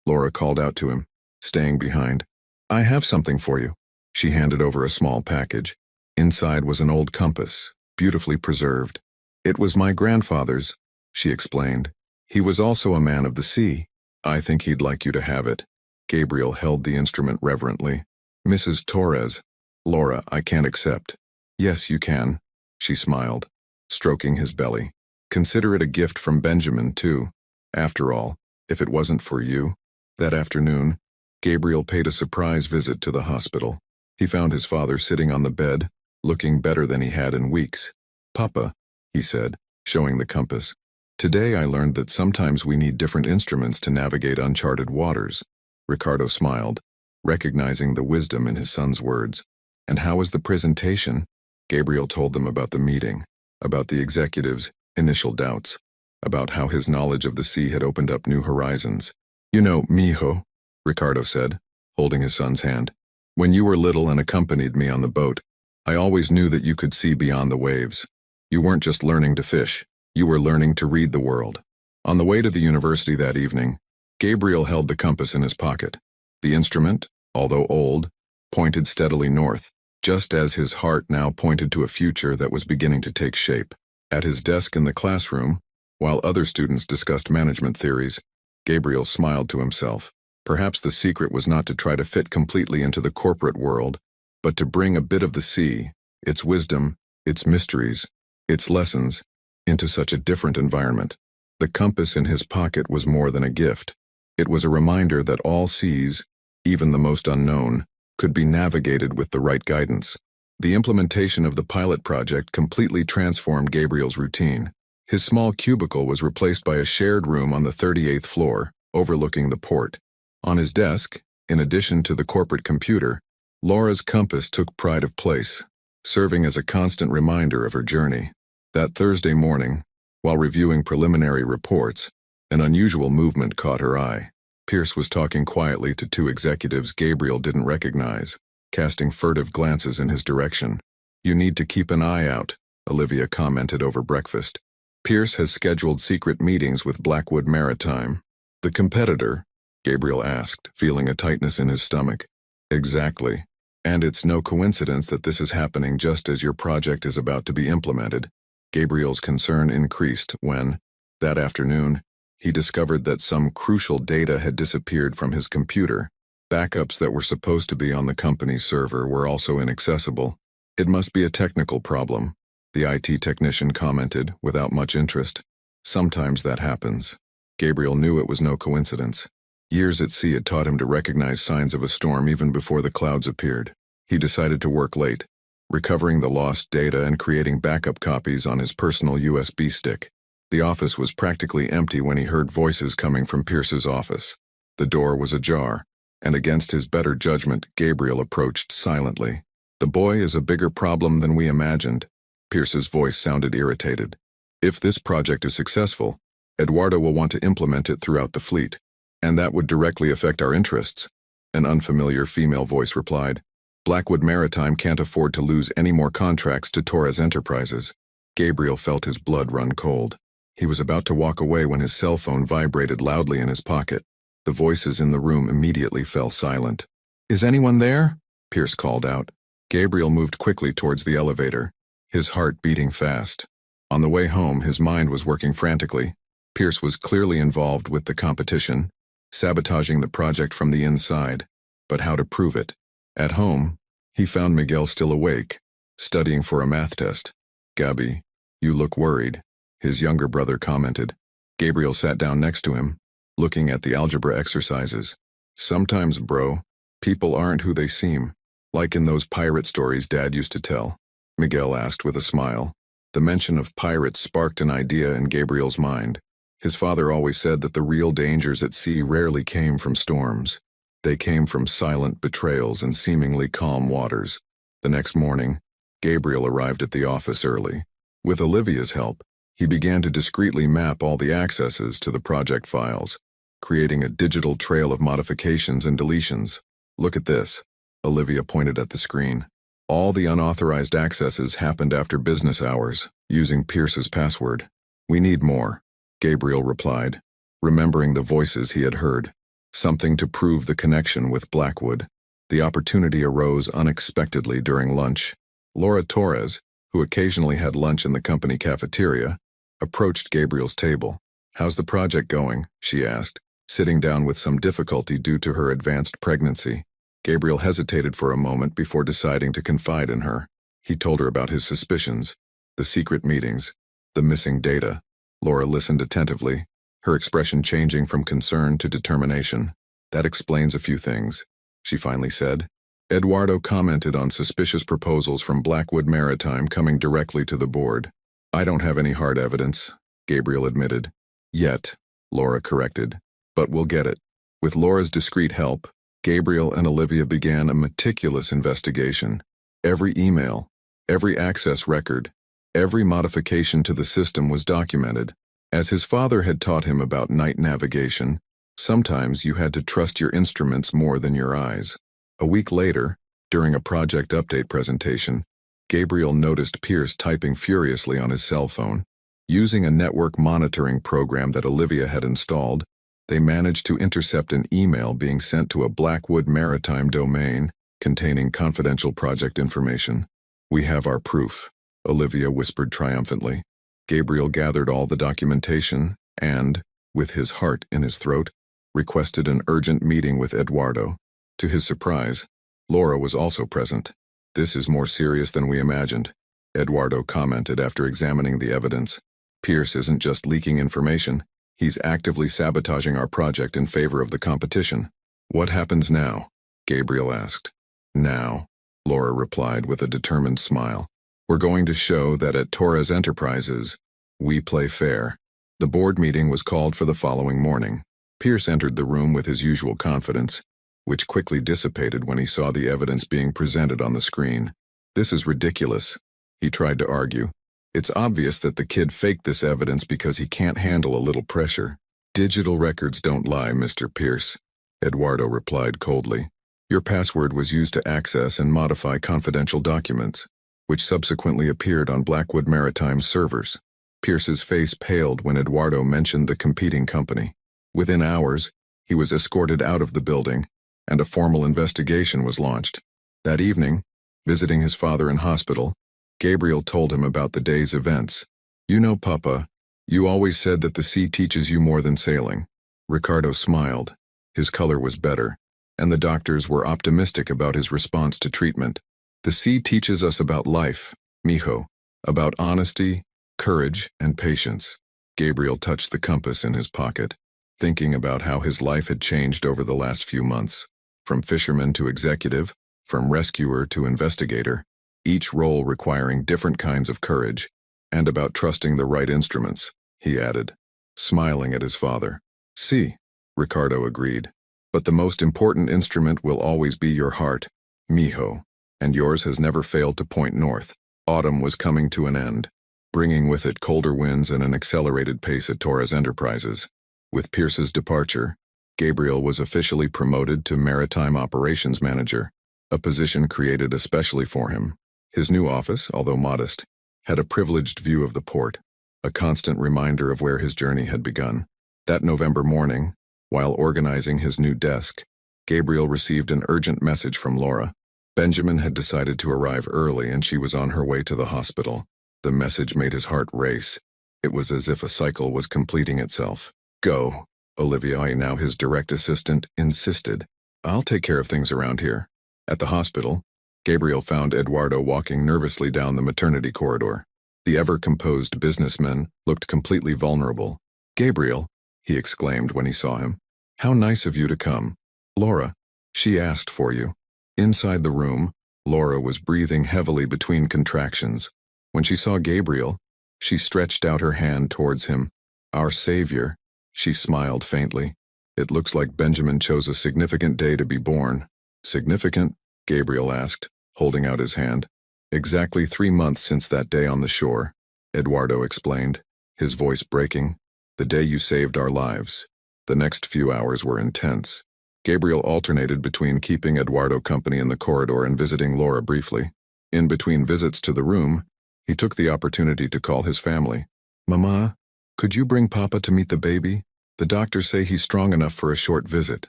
Laura called out to him, staying behind. "I have something for you." She handed over a small package. Inside was an old compass, beautifully preserved. "It was my grandfather's," she explained. "He was also a man of the sea. I think he'd like you to have it." Gabriel held the instrument reverently. Mrs. Torres. Laura, I can't accept. Yes, you can, she smiled, stroking his belly. Consider it a gift from Benjamin, too. After all, if it wasn't for you. That afternoon, Gabriel paid a surprise visit to the hospital. He found his father sitting on the bed, looking better than he had in weeks. Papa, he said, showing the compass. Today I learned that sometimes we need different instruments to navigate uncharted waters. Ricardo smiled, recognizing the wisdom in his son's words. And how was the presentation? Gabriel told them about the meeting, about the executives' initial doubts, about how his knowledge of the sea had opened up new horizons. You know, mijo, Ricardo said, holding his son's hand. When you were little and accompanied me on the boat, I always knew that you could see beyond the waves. You weren't just learning to fish, you were learning to read the world. On the way to the university that evening, Gabriel held the compass in his pocket. The instrument, although old, pointed steadily north, just as his heart now pointed to a future that was beginning to take shape. At his desk in the classroom, while other students discussed management theories, Gabriel smiled to himself. Perhaps the secret was not to try to fit completely into the corporate world, but to bring a bit of the sea, its wisdom, its mysteries, its lessons, into such a different environment. The compass in his pocket was more than a gift. It was a reminder that all seas, even the most unknown, could be navigated with the right guidance. The implementation of the pilot project completely transformed Gabriel's routine. His small cubicle was replaced by a shared room on the 38th floor, overlooking the port. On his desk, in addition to the corporate computer, Laura's compass took pride of place, serving as a constant reminder of her journey. That Thursday morning, while reviewing preliminary reports, an unusual movement caught her eye. Pierce was talking quietly to two executives Gabriel didn't recognize, casting furtive glances in his direction. You need to keep an eye out, Olivia commented over breakfast. Pierce has scheduled secret meetings with Blackwood Maritime. The competitor? Gabriel asked, feeling a tightness in his stomach. Exactly. And it's no coincidence that this is happening just as your project is about to be implemented. Gabriel's concern increased when, that afternoon, he discovered that some crucial data had disappeared from his computer. Backups that were supposed to be on the company's server were also inaccessible. It must be a technical problem, the IT technician commented, without much interest. Sometimes that happens. Gabriel knew it was no coincidence. Years at sea had taught him to recognize signs of a storm even before the clouds appeared. He decided to work late, recovering the lost data and creating backup copies on his personal USB stick. The office was practically empty when he heard voices coming from Pierce's office. The door was ajar, and against his better judgment, Gabriel approached silently. The boy is a bigger problem than we imagined. Pierce's voice sounded irritated. If this project is successful, Eduardo will want to implement it throughout the fleet, and that would directly affect our interests. An unfamiliar female voice replied. Blackwood Maritime can't afford to lose any more contracts to Torres Enterprises. Gabriel felt his blood run cold. He was about to walk away when his cell phone vibrated loudly in his pocket. The voices in the room immediately fell silent. Is anyone there? Pierce called out. Gabriel moved quickly towards the elevator, his heart beating fast. On the way home, his mind was working frantically. Pierce was clearly involved with the competition, sabotaging the project from the inside. But how to prove it? At home, he found Miguel still awake, studying for a math test. Gabi, you look worried, his younger brother commented. Gabriel sat down next to him, looking at the algebra exercises. Sometimes, bro, people aren't who they seem, like in those pirate stories Dad used to tell, Miguel asked with a smile. The mention of pirates sparked an idea in Gabriel's mind. His father always said that the real dangers at sea rarely came from storms. They came from silent betrayals and seemingly calm waters. The next morning, Gabriel arrived at the office early. With Olivia's help, he began to discreetly map all the accesses to the project files, creating a digital trail of modifications and deletions. Look at this, Olivia pointed at the screen. All the unauthorized accesses happened after business hours, using Pierce's password. We need more, Gabriel replied, remembering the voices he had heard. Something to prove the connection with Blackwood. The opportunity arose unexpectedly during lunch. Laura Torres, who occasionally had lunch in the company cafeteria, approached Gabriel's table. How's the project going? She asked, sitting down with some difficulty due to her advanced pregnancy. Gabriel hesitated for a moment before deciding to confide in her. He told her about his suspicions, the secret meetings, the missing data. Laura listened attentively, her expression changing from concern to determination. That explains a few things, she finally said. Eduardo commented on suspicious proposals from Blackwood Maritime coming directly to the board. I don't have any hard evidence, Gabriel admitted. Yet, Laura corrected. But we'll get it. With Laura's discreet help, Gabriel and Olivia began a meticulous investigation. Every email, every access record, every modification to the system was documented. As his father had taught him about night navigation, sometimes you had to trust your instruments more than your eyes. A week later, during a project update presentation, Gabriel noticed Pierce typing furiously on his cell phone. Using a network monitoring program that Olivia had installed, they managed to intercept an email being sent to a Blackwood Maritime domain containing confidential project information. We have our proof, Olivia whispered triumphantly. Gabriel gathered all the documentation and, with his heart in his throat, requested an urgent meeting with Eduardo. To his surprise, Laura was also present. This is more serious than we imagined, Eduardo commented after examining the evidence. Pierce isn't just leaking information, he's actively sabotaging our project in favor of the competition. What happens now? Gabriel asked. Now, Laura replied with a determined smile. We're going to show that at Torres Enterprises, we play fair. The board meeting was called for the following morning. Pierce entered the room with his usual confidence, which quickly dissipated when he saw the evidence being presented on the screen. This is ridiculous, he tried to argue. It's obvious that the kid faked this evidence because he can't handle a little pressure. Digital records don't lie, Mr. Pierce, Eduardo replied coldly. Your password was used to access and modify confidential documents, which subsequently appeared on Blackwood Maritime's servers. Pierce's face paled when Eduardo mentioned the competing company. Within hours, he was escorted out of the building, and a formal investigation was launched. That evening, visiting his father in hospital, Gabriel told him about the day's events. You know, Papa, you always said that the sea teaches you more than sailing. Ricardo smiled. His color was better, and the doctors were optimistic about his response to treatment. The sea teaches us about life, mijo, about honesty, courage, and patience. Gabriel touched the compass in his pocket, thinking about how his life had changed over the last few months. From fisherman to executive, from rescuer to investigator, each role requiring different kinds of courage, and about trusting the right instruments, he added, smiling at his father. Si, Ricardo agreed. But the most important instrument will always be your heart, mijo, and yours has never failed to point north. Autumn was coming to an end, bringing with it colder winds and an accelerated pace at Torres Enterprises. With Pierce's departure, Gabriel was officially promoted to Maritime Operations Manager, a position created especially for him. His new office, although modest, had a privileged view of the port, a constant reminder of where his journey had begun. That November morning, while organizing his new desk, Gabriel received an urgent message from Laura. Benjamin had decided to arrive early and she was on her way to the hospital. The message made his heart race. It was as if a cycle was completing itself. Go, Olivia, now his direct assistant, insisted. I'll take care of things around here. At the hospital, Gabriel found Eduardo walking nervously down the maternity corridor. The ever-composed businessman looked completely vulnerable. Gabriel, he exclaimed when he saw him. How nice of you to come. Laura, she asked for you. Inside the room, Laura was breathing heavily between contractions. When she saw Gabriel, she stretched out her hand towards him. Our savior, she smiled faintly. It looks like Benjamin chose a significant day to be born. Significant? Gabriel asked, holding out his hand. Exactly 3 months since that day on the shore, Eduardo explained, his voice breaking. The day you saved our lives. The next few hours were intense. Gabriel alternated between keeping Eduardo company in the corridor and visiting Laura briefly. In between visits to the room, he took the opportunity to call his family. Mama, could you bring Papa to meet the baby? The doctors say he's strong enough for a short visit.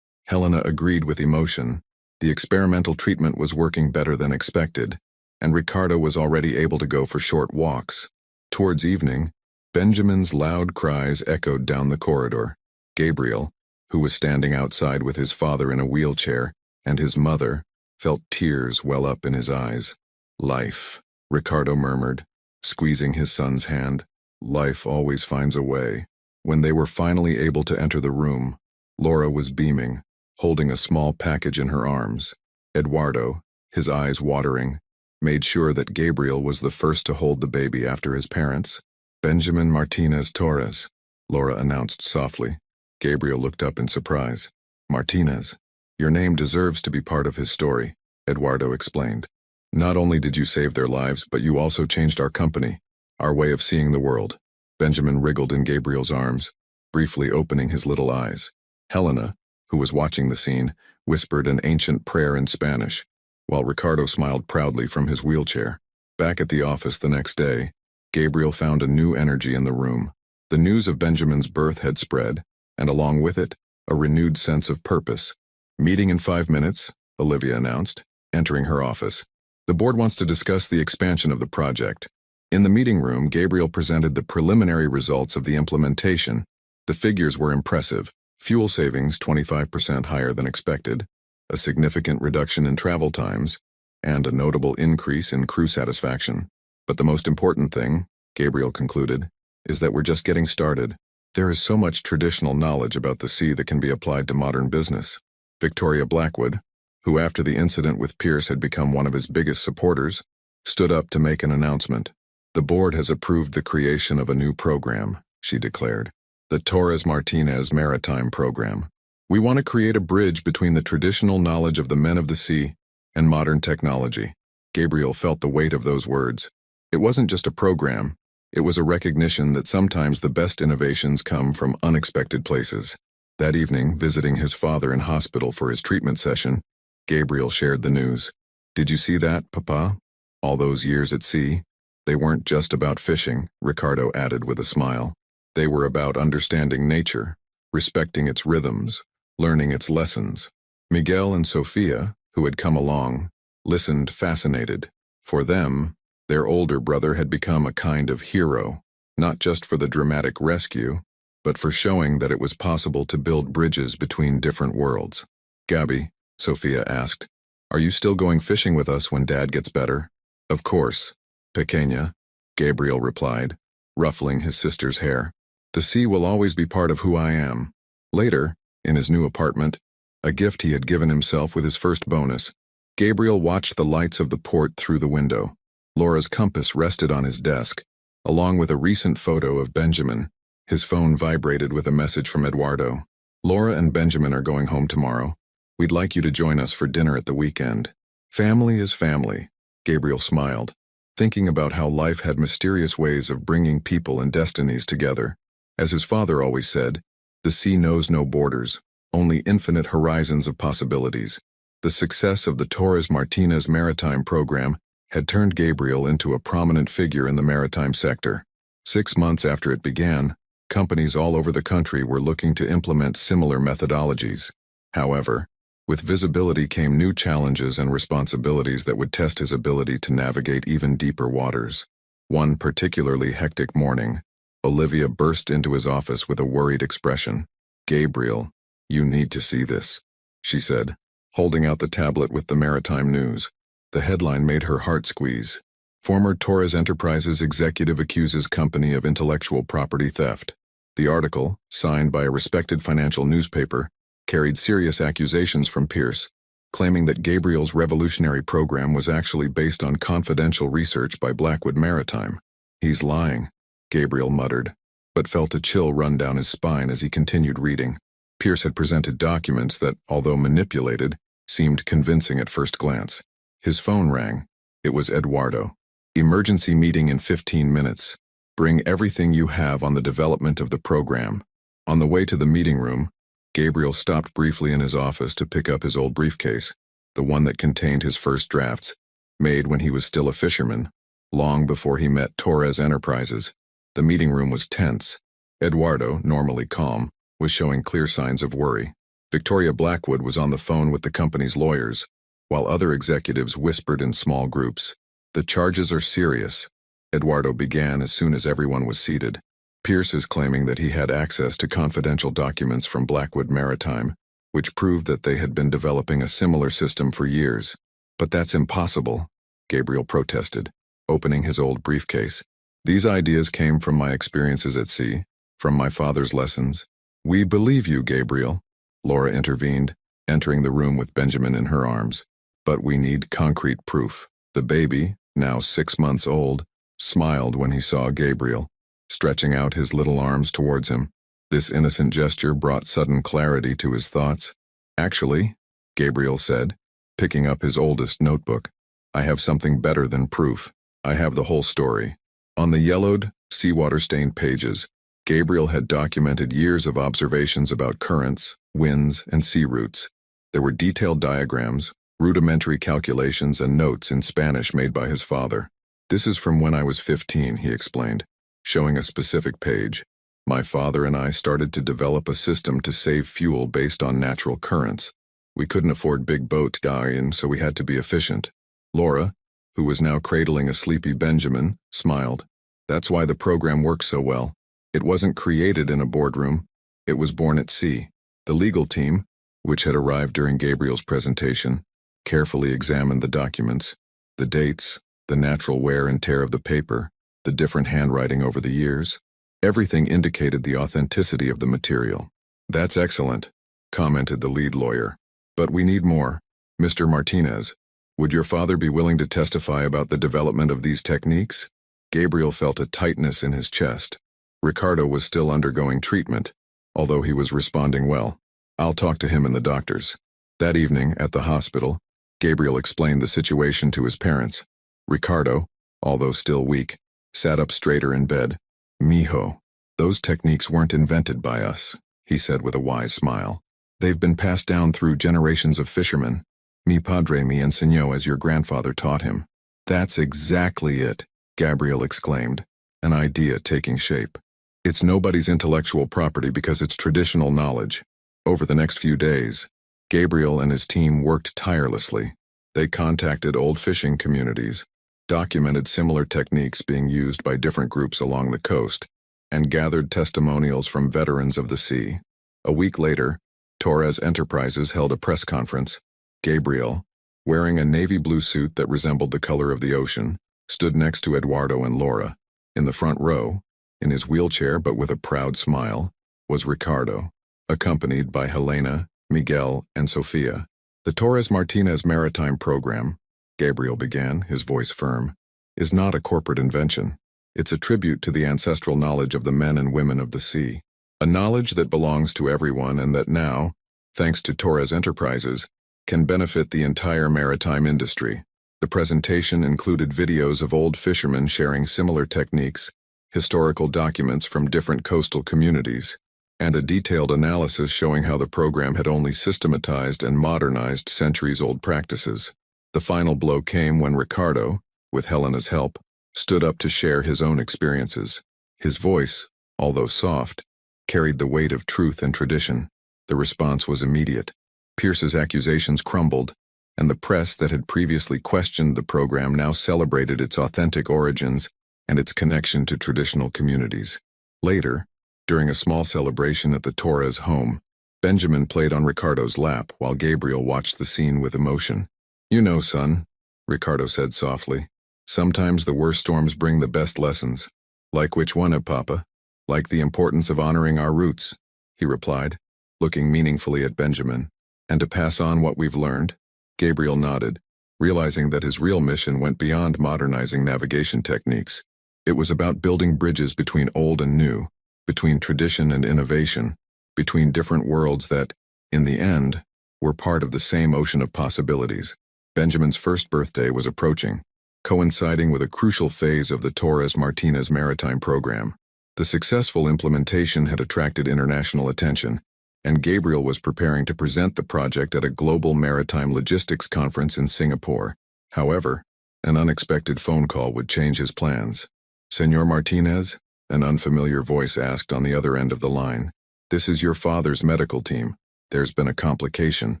Helena agreed with emotion. The experimental treatment was working better than expected, and Ricardo was already able to go for short walks. Towards evening, Benjamin's loud cries echoed down the corridor. Gabriel, who was standing outside with his father in a wheelchair, and his mother felt tears well up in his eyes. Life, Ricardo murmured, squeezing his son's hand. Life always finds a way. When they were finally able to enter the room, Laura was beaming, holding a small package in her arms. Eduardo, his eyes watering, made sure that Gabriel was the first to hold the baby after his parents. Benjamin Martinez Torres, Laura announced softly. Gabriel looked up in surprise. Martinez, your name deserves to be part of his story, Eduardo explained. Not only did you save their lives, but you also changed our company, our way of seeing the world. Benjamin wriggled in Gabriel's arms, briefly opening his little eyes. Helena, who was watching the scene, whispered an ancient prayer in Spanish, while Ricardo smiled proudly from his wheelchair. Back at the office the next day, Gabriel found a new energy in the room. The news of Benjamin's birth had spread, and along with it, a renewed sense of purpose. Meeting in 5 minutes, Olivia announced, entering her office. The board wants to discuss the expansion of the project. In the meeting room, Gabriel presented the preliminary results of the implementation. The figures were impressive. Fuel savings 25% higher than expected, a significant reduction in travel times, and a notable increase in crew satisfaction. But the most important thing, Gabriel concluded, is that we're just getting started. There is so much traditional knowledge about the sea that can be applied to modern business. Victoria Blackwood, who after the incident with Pierce had become one of his biggest supporters, stood up to make an announcement. The board has approved the creation of a new program, she declared. The Torres-Martinez Maritime Program. We want to create a bridge between the traditional knowledge of the men of the sea and modern technology. Gabriel felt the weight of those words. It wasn't just a program, it was a recognition that sometimes the best innovations come from unexpected places. That evening, visiting his father in hospital for his treatment session, Gabriel shared the news. Did you see that, Papa? All those years at sea? They weren't just about fishing, Ricardo added with a smile. They were about understanding nature, respecting its rhythms, learning its lessons. Miguel and Sofia, who had come along, listened fascinated. For them, their older brother had become a kind of hero, not just for the dramatic rescue, but for showing that it was possible to build bridges between different worlds. Gabby, Sofia asked, are you still going fishing with us when Dad gets better? Of course, Pequeña, Gabriel replied, ruffling his sister's hair. The sea will always be part of who I am. Later, in his new apartment, a gift he had given himself with his first bonus, Gabriel watched the lights of the port through the window. Laura's compass rested on his desk, along with a recent photo of Benjamin. His phone vibrated with a message from Eduardo. Laura and Benjamin are going home tomorrow. We'd like you to join us for dinner at the weekend. Family is family, Gabriel smiled, thinking about how life had mysterious ways of bringing people and destinies together. As his father always said, the sea knows no borders, only infinite horizons of possibilities. The success of the Torres-Martinez Maritime Program had turned Gabriel into a prominent figure in the maritime sector. 6 months after it began, companies all over the country were looking to implement similar methodologies. However, with visibility came new challenges and responsibilities that would test his ability to navigate even deeper waters. One particularly hectic morning, Olivia burst into his office with a worried expression. Gabriel, you need to see this, she said, holding out the tablet with the maritime news. The headline made her heart squeeze. Former Torres Enterprises executive accuses company of intellectual property theft. The article, signed by a respected financial newspaper, carried serious accusations from Pierce, claiming that Gabriel's revolutionary program was actually based on confidential research by Blackwood Maritime. He's lying, Gabriel muttered, but felt a chill run down his spine as he continued reading. Pierce had presented documents that, although manipulated, seemed convincing at first glance. His phone rang. It was Eduardo. Emergency meeting in 15 minutes. Bring everything you have on the development of the program. On the way to the meeting room, Gabriel stopped briefly in his office to pick up his old briefcase, the one that contained his first drafts, made when he was still a fisherman, long before he met Torres Enterprises. The meeting room was tense. Eduardo, normally calm, was showing clear signs of worry. Victoria Blackwood was on the phone with the company's lawyers, while other executives whispered in small groups. The charges are serious, Eduardo began as soon as everyone was seated. Pierce is claiming that he had access to confidential documents from Blackwood Maritime, which proved that they had been developing a similar system for years. But that's impossible, Gabriel protested, opening his old briefcase. These ideas came from my experiences at sea, from my father's lessons. We believe you, Gabriel, Laura intervened, entering the room with Benjamin in her arms. But we need concrete proof. The baby, now 6 months old, smiled when he saw Gabriel, stretching out his little arms towards him. This innocent gesture brought sudden clarity to his thoughts. Actually, Gabriel said, picking up his oldest notebook, I have something better than proof. I have the whole story. On the yellowed, seawater-stained pages, Gabriel had documented years of observations about currents, winds, and sea routes. There were detailed diagrams, rudimentary calculations, and notes in Spanish made by his father. This is from when I was 15, he explained, showing a specific page. My father and I started to develop a system to save fuel based on natural currents. We couldn't afford big boat guys, so we had to be efficient. Laura, who was now cradling a sleepy Benjamin, smiled. That's why the program works so well. It wasn't created in a boardroom. It was born at sea. The legal team, which had arrived during Gabriel's presentation, carefully examined the documents, the dates, the natural wear and tear of the paper, the different handwriting over the years. Everything indicated the authenticity of the material. That's excellent, commented the lead lawyer. But we need more. Mr. Martinez, would your father be willing to testify about the development of these techniques? Gabriel felt a tightness in his chest. Ricardo was still undergoing treatment, although he was responding well. I'll talk to him and the doctors. That evening, at the hospital, Gabriel explained the situation to his parents. Ricardo, although still weak, sat up straighter in bed. Mijo, those techniques weren't invented by us, he said with a wise smile. They've been passed down through generations of fishermen. Mi padre me enseñó as your grandfather taught him. That's exactly it, Gabriel exclaimed, an idea taking shape. It's nobody's intellectual property because it's traditional knowledge. Over the next few days, Gabriel and his team worked tirelessly. They contacted old fishing communities, documented similar techniques being used by different groups along the coast, and gathered testimonials from veterans of the sea. A week later, Torres Enterprises held a press conference. Gabriel, wearing a navy blue suit that resembled the color of the ocean, stood next to Eduardo and Laura. In the front row, in his wheelchair but with a proud smile, was Ricardo, accompanied by Helena, Miguel, and Sofia. The Torres Martinez Maritime Program, Gabriel began, his voice firm, is not a corporate invention. It's a tribute to the ancestral knowledge of the men and women of the sea. A knowledge that belongs to everyone and that now, thanks to Torres Enterprises, can benefit the entire maritime industry. The presentation included videos of old fishermen sharing similar techniques, historical documents from different coastal communities, and a detailed analysis showing how the program had only systematized and modernized centuries-old practices. The final blow came when Ricardo, with Helena's help, stood up to share his own experiences. His voice, although soft, carried the weight of truth and tradition. The response was immediate. Pierce's accusations crumbled, and the press that had previously questioned the program now celebrated its authentic origins and its connection to traditional communities. Later, during a small celebration at the Torres home, Benjamin played on Ricardo's lap while Gabriel watched the scene with emotion. You know, son, Ricardo said softly, sometimes the worst storms bring the best lessons. Like which one, Papa? Like the importance of honoring our roots, he replied, looking meaningfully at Benjamin. And to pass on what we've learned? Gabriel nodded, realizing that his real mission went beyond modernizing navigation techniques. It was about building bridges between old and new, between tradition and innovation, between different worlds that, in the end, were part of the same ocean of possibilities. Benjamin's first birthday was approaching, coinciding with a crucial phase of the Torres Martinez Maritime Program. The successful implementation had attracted international attention, and Gabriel was preparing to present the project at a global maritime logistics conference in Singapore. However, an unexpected phone call would change his plans. Senor Martinez? An unfamiliar voice asked on the other end of the line. This is your father's medical team. There's been a complication.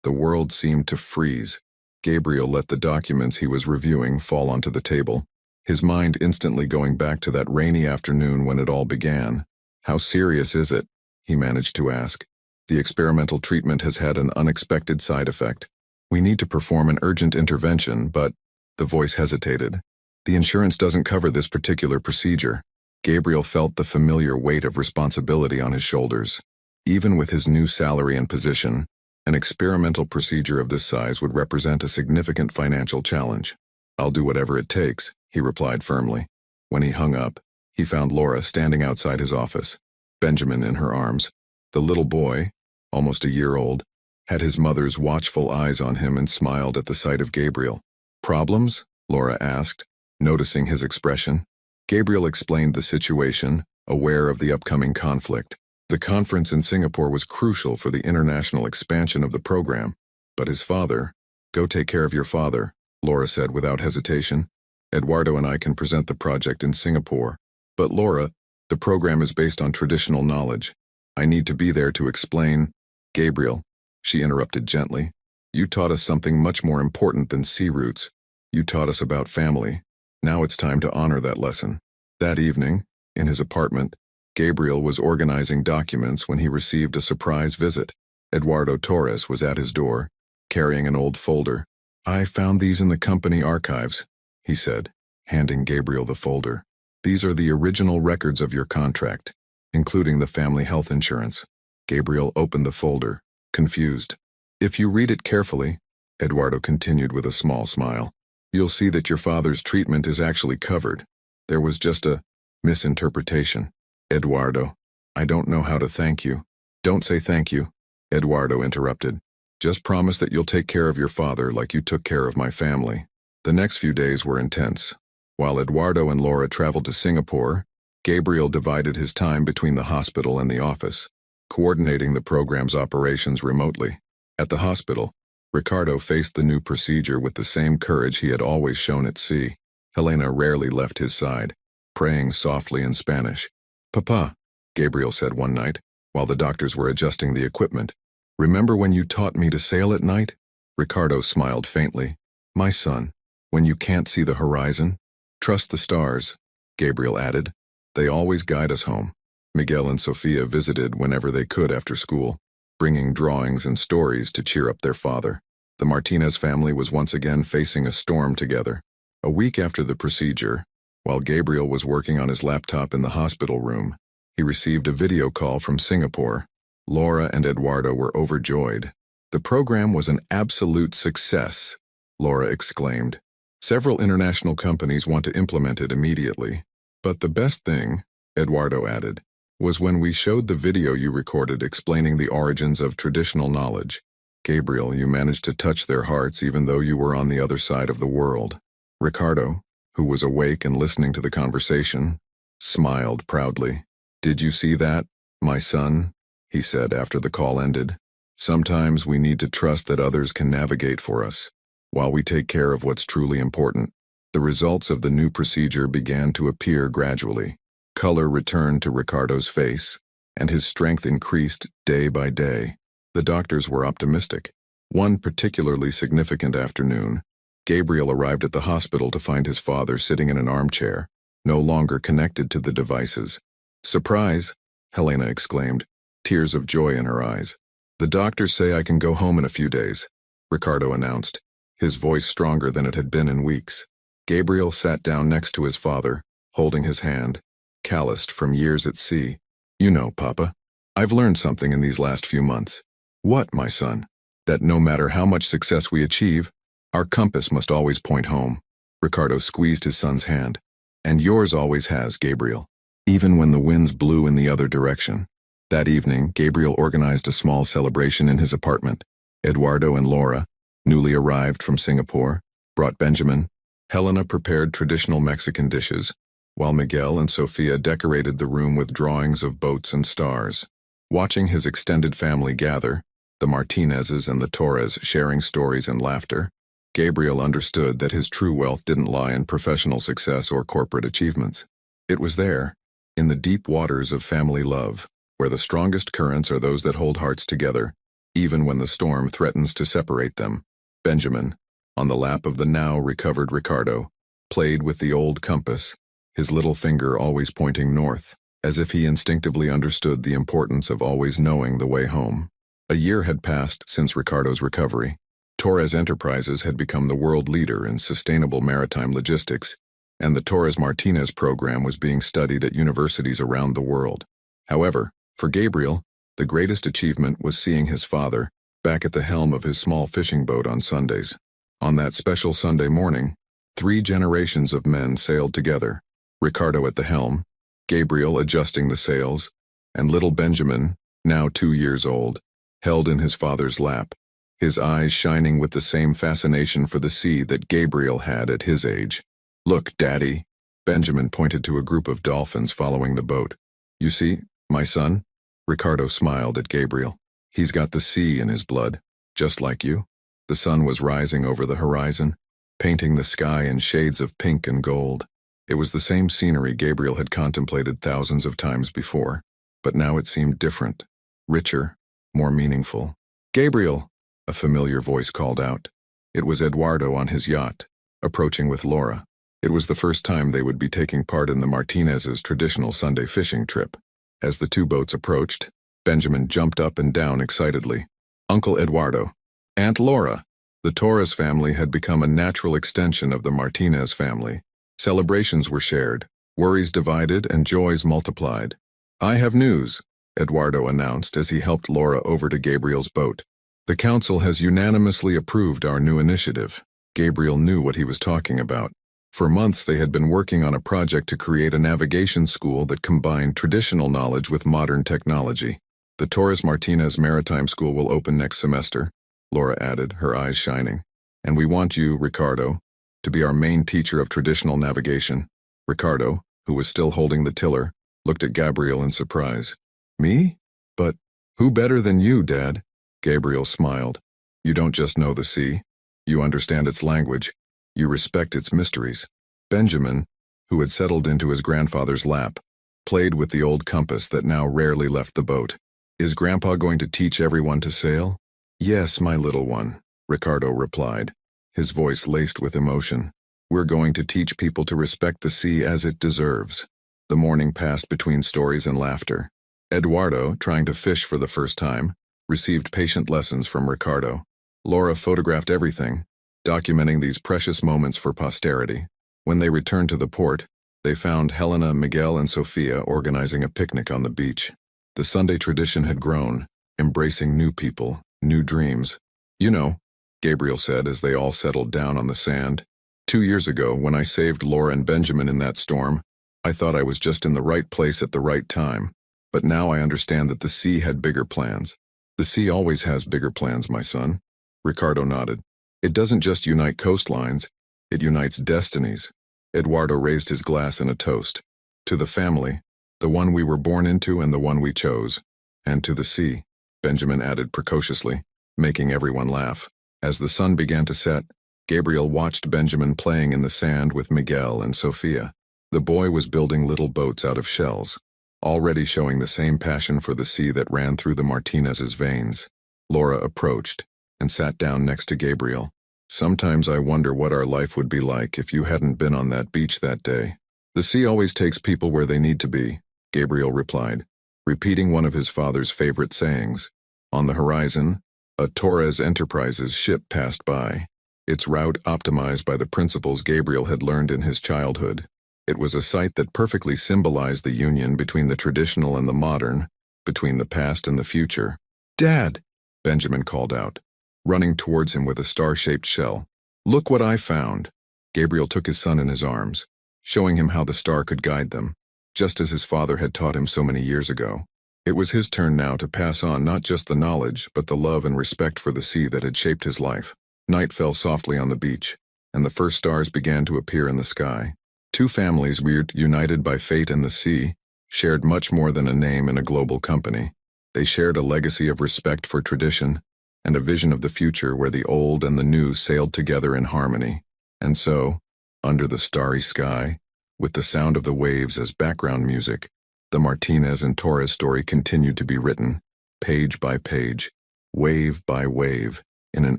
The world seemed to freeze. Gabriel let the documents he was reviewing fall onto the table, his mind instantly going back to that rainy afternoon when it all began. How serious is it? He managed to ask. The experimental treatment has had an unexpected side effect. We need to perform an urgent intervention, but the voice hesitated. The insurance doesn't cover this particular procedure. Gabriel felt the familiar weight of responsibility on his shoulders. Even with his new salary and position, an experimental procedure of this size would represent a significant financial challenge. I'll do whatever it takes, he replied firmly. When he hung up, he found Laura standing outside his office, Benjamin in her arms. The little boy, almost a year old, had his mother's watchful eyes on him and smiled at the sight of Gabriel. Problems? Laura asked, noticing his expression. Gabriel explained the situation, aware of the upcoming conflict. The conference in Singapore was crucial for the international expansion of the program, but his father— "Go take care of your father," Laura said without hesitation. "Eduardo and I can present the project in Singapore. But Laura, the program is based on traditional knowledge. I need to be there to explain—" "Gabriel," she interrupted gently, "you taught us something much more important than sea routes. You taught us about family. Now it's time to honor that lesson." That evening, in his apartment, Gabriel was organizing documents when he received a surprise visit. Eduardo Torres was at his door, carrying an old folder. "I found these in the company archives," he said, handing Gabriel the folder. "These are the original records of your contract, including the family health insurance." Gabriel opened the folder, confused. "If you read it carefully," Eduardo continued with a small smile, "you'll see that your father's treatment is actually covered. There was just a misinterpretation." "Eduardo, I don't know how to thank you." "Don't say thank you," Eduardo interrupted. "Just promise that you'll take care of your father like you took care of my family." The next few days were intense. While Eduardo and Laura traveled to Singapore, Gabriel divided his time between the hospital and the office, coordinating the program's operations remotely. At the hospital, Ricardo faced the new procedure with the same courage he had always shown at sea. Helena rarely left his side, praying softly in Spanish. "Papa," Gabriel said one night, while the doctors were adjusting the equipment, "remember when you taught me to sail at night?" Ricardo smiled faintly. "My son, when you can't see the horizon, trust the stars," Gabriel added. "They always guide us home." Miguel and Sofia visited whenever they could after school, bringing drawings and stories to cheer up their father. The Martinez family was once again facing a storm together. A week after the procedure, while Gabriel was working on his laptop in the hospital room, he received a video call from Singapore. Laura and Eduardo were overjoyed. "The program was an absolute success," Laura exclaimed. "Several international companies want to implement it immediately. But the best thing," Eduardo added, "was when we showed the video you recorded explaining the origins of traditional knowledge. Gabriel, you managed to touch their hearts even though you were on the other side of the world." Ricardo, who was awake and listening to the conversation, smiled proudly. "Did you see that, my son?" he said after the call ended. "Sometimes we need to trust that others can navigate for us, while we take care of what's truly important." The results of the new procedure began to appear gradually. Color returned to Ricardo's face, and his strength increased day by day. The doctors were optimistic. One particularly significant afternoon, Gabriel arrived at the hospital to find his father sitting in an armchair, no longer connected to the devices. "Surprise!" Helena exclaimed, tears of joy in her eyes. "The doctors say I can go home in a few days," Ricardo announced, his voice stronger than it had been in weeks. Gabriel sat down next to his father, holding his hand, calloused from years at sea. "You know, Papa, I've learned something in these last few months." "What, my son?" "That no matter how much success we achieve, our compass must always point home." Ricardo squeezed his son's hand. "And yours always has, Gabriel, even when the winds blew in the other direction." That evening, Gabriel organized a small celebration in his apartment. Eduardo and Laura, newly arrived from Singapore, brought Benjamin. Helena prepared traditional Mexican dishes, while Miguel and Sofia decorated the room with drawings of boats and stars. Watching his extended family gather, the Martinezes and the Torres sharing stories and laughter, Gabriel understood that his true wealth didn't lie in professional success or corporate achievements. It was there, in the deep waters of family love, where the strongest currents are those that hold hearts together, even when the storm threatens to separate them. Benjamin, on the lap of the now recovered Ricardo, played with the old compass, his little finger always pointing north, as if he instinctively understood the importance of always knowing the way home. A year had passed since Ricardo's recovery. Torres Enterprises had become the world leader in sustainable maritime logistics, and the Torres Martinez program was being studied at universities around the world. However, for Gabriel, the greatest achievement was seeing his father back at the helm of his small fishing boat on Sundays. On that special Sunday morning, 3 generations of men sailed together, Ricardo at the helm, Gabriel adjusting the sails, and little Benjamin, now 2 years old, held in his father's lap, his eyes shining with the same fascination for the sea that Gabriel had at his age. "Look, Daddy," Benjamin pointed to a group of dolphins following the boat. "You see, my son?" Ricardo smiled at Gabriel. "He's got the sea in his blood, just like you." The sun was rising over the horizon, painting the sky in shades of pink and gold. It was the same scenery Gabriel had contemplated thousands of times before, but now it seemed different, richer, more meaningful. "Gabriel!" a familiar voice called out. It was Eduardo on his yacht, approaching with Laura. It was the first time they would be taking part in the Martinez's traditional Sunday fishing trip. As the 2 boats approached, Benjamin jumped up and down excitedly. "Uncle Eduardo, Aunt Laura." The Torres family had become a natural extension of the Martinez family. Celebrations were shared, worries divided, and joys multiplied. "I have news," Eduardo announced as he helped Laura over to Gabriel's boat. "The council has unanimously approved our new initiative." Gabriel knew what he was talking about. For months they had been working on a project to create a navigation school that combined traditional knowledge with modern technology. "The Torres Martinez Maritime School will open next semester," Laura added, her eyes shining. "And we want you, Ricardo, to be our main teacher of traditional navigation." Ricardo, who was still holding the tiller, looked at Gabriel in surprise. "Me? But who better than you, Dad?" Gabriel smiled. "You don't just know the sea. You understand its language. You respect its mysteries." Benjamin, who had settled into his grandfather's lap, played with the old compass that now rarely left the boat. "Is Grandpa going to teach everyone to sail?" "Yes, my little one," Ricardo replied, his voice laced with emotion. "We're going to teach people to respect the sea as it deserves." The morning passed between stories and laughter. Eduardo, trying to fish for the first time, received patient lessons from Ricardo. Laura photographed everything, documenting these precious moments for posterity. When they returned to the port, they found Helena, Miguel, and Sofia organizing a picnic on the beach. The Sunday tradition had grown, embracing new people, new dreams. "You know," Gabriel said as they all settled down on the sand, "2 years ago, when I saved Laura and Benjamin in that storm, I thought I was just in the right place at the right time. But now I understand that the sea had bigger plans." "The sea always has bigger plans, my son." Ricardo nodded. "It doesn't just unite coastlines, it unites destinies." Eduardo raised his glass in a toast. "To the family, the one we were born into and the one we chose. And to the sea," Benjamin added precociously, making everyone laugh. As the sun began to set, Gabriel watched Benjamin playing in the sand with Miguel and Sofia. The boy was building little boats out of shells, already showing the same passion for the sea that ran through the Martinez's veins. Laura approached and sat down next to Gabriel. "Sometimes I wonder what our life would be like if you hadn't been on that beach that day." "The sea always takes people where they need to be," Gabriel replied, repeating one of his father's favorite sayings. On the horizon, a Torres Enterprises ship passed by, its route optimized by the principles Gabriel had learned in his childhood. It was a sight that perfectly symbolized the union between the traditional and the modern, between the past and the future. "Dad!" Benjamin called out, running towards him with a star-shaped shell. "Look what I found." Gabriel took his son in his arms, showing him how the star could guide them, just as his father had taught him so many years ago. It was his turn now to pass on not just the knowledge, but the love and respect for the sea that had shaped his life. Night fell softly on the beach, and the first stars began to appear in the sky. 2 families, weird, united by fate and the sea, shared much more than a name in a global company. They shared a legacy of respect for tradition, and a vision of the future where the old and the new sailed together in harmony. And so, under the starry sky, with the sound of the waves as background music, the Martinez and Torres story continued to be written, page by page, wave by wave, in an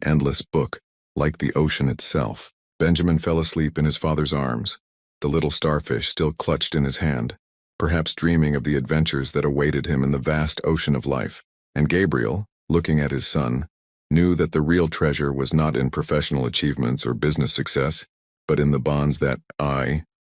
endless book, like the ocean itself. Benjamin fell asleep in his father's arms, the little starfish still clutched in his hand, perhaps dreaming of the adventures that awaited him in the vast ocean of life. And Gabriel, looking at his son, knew that the real treasure was not in professional achievements or business success, but in the bonds that,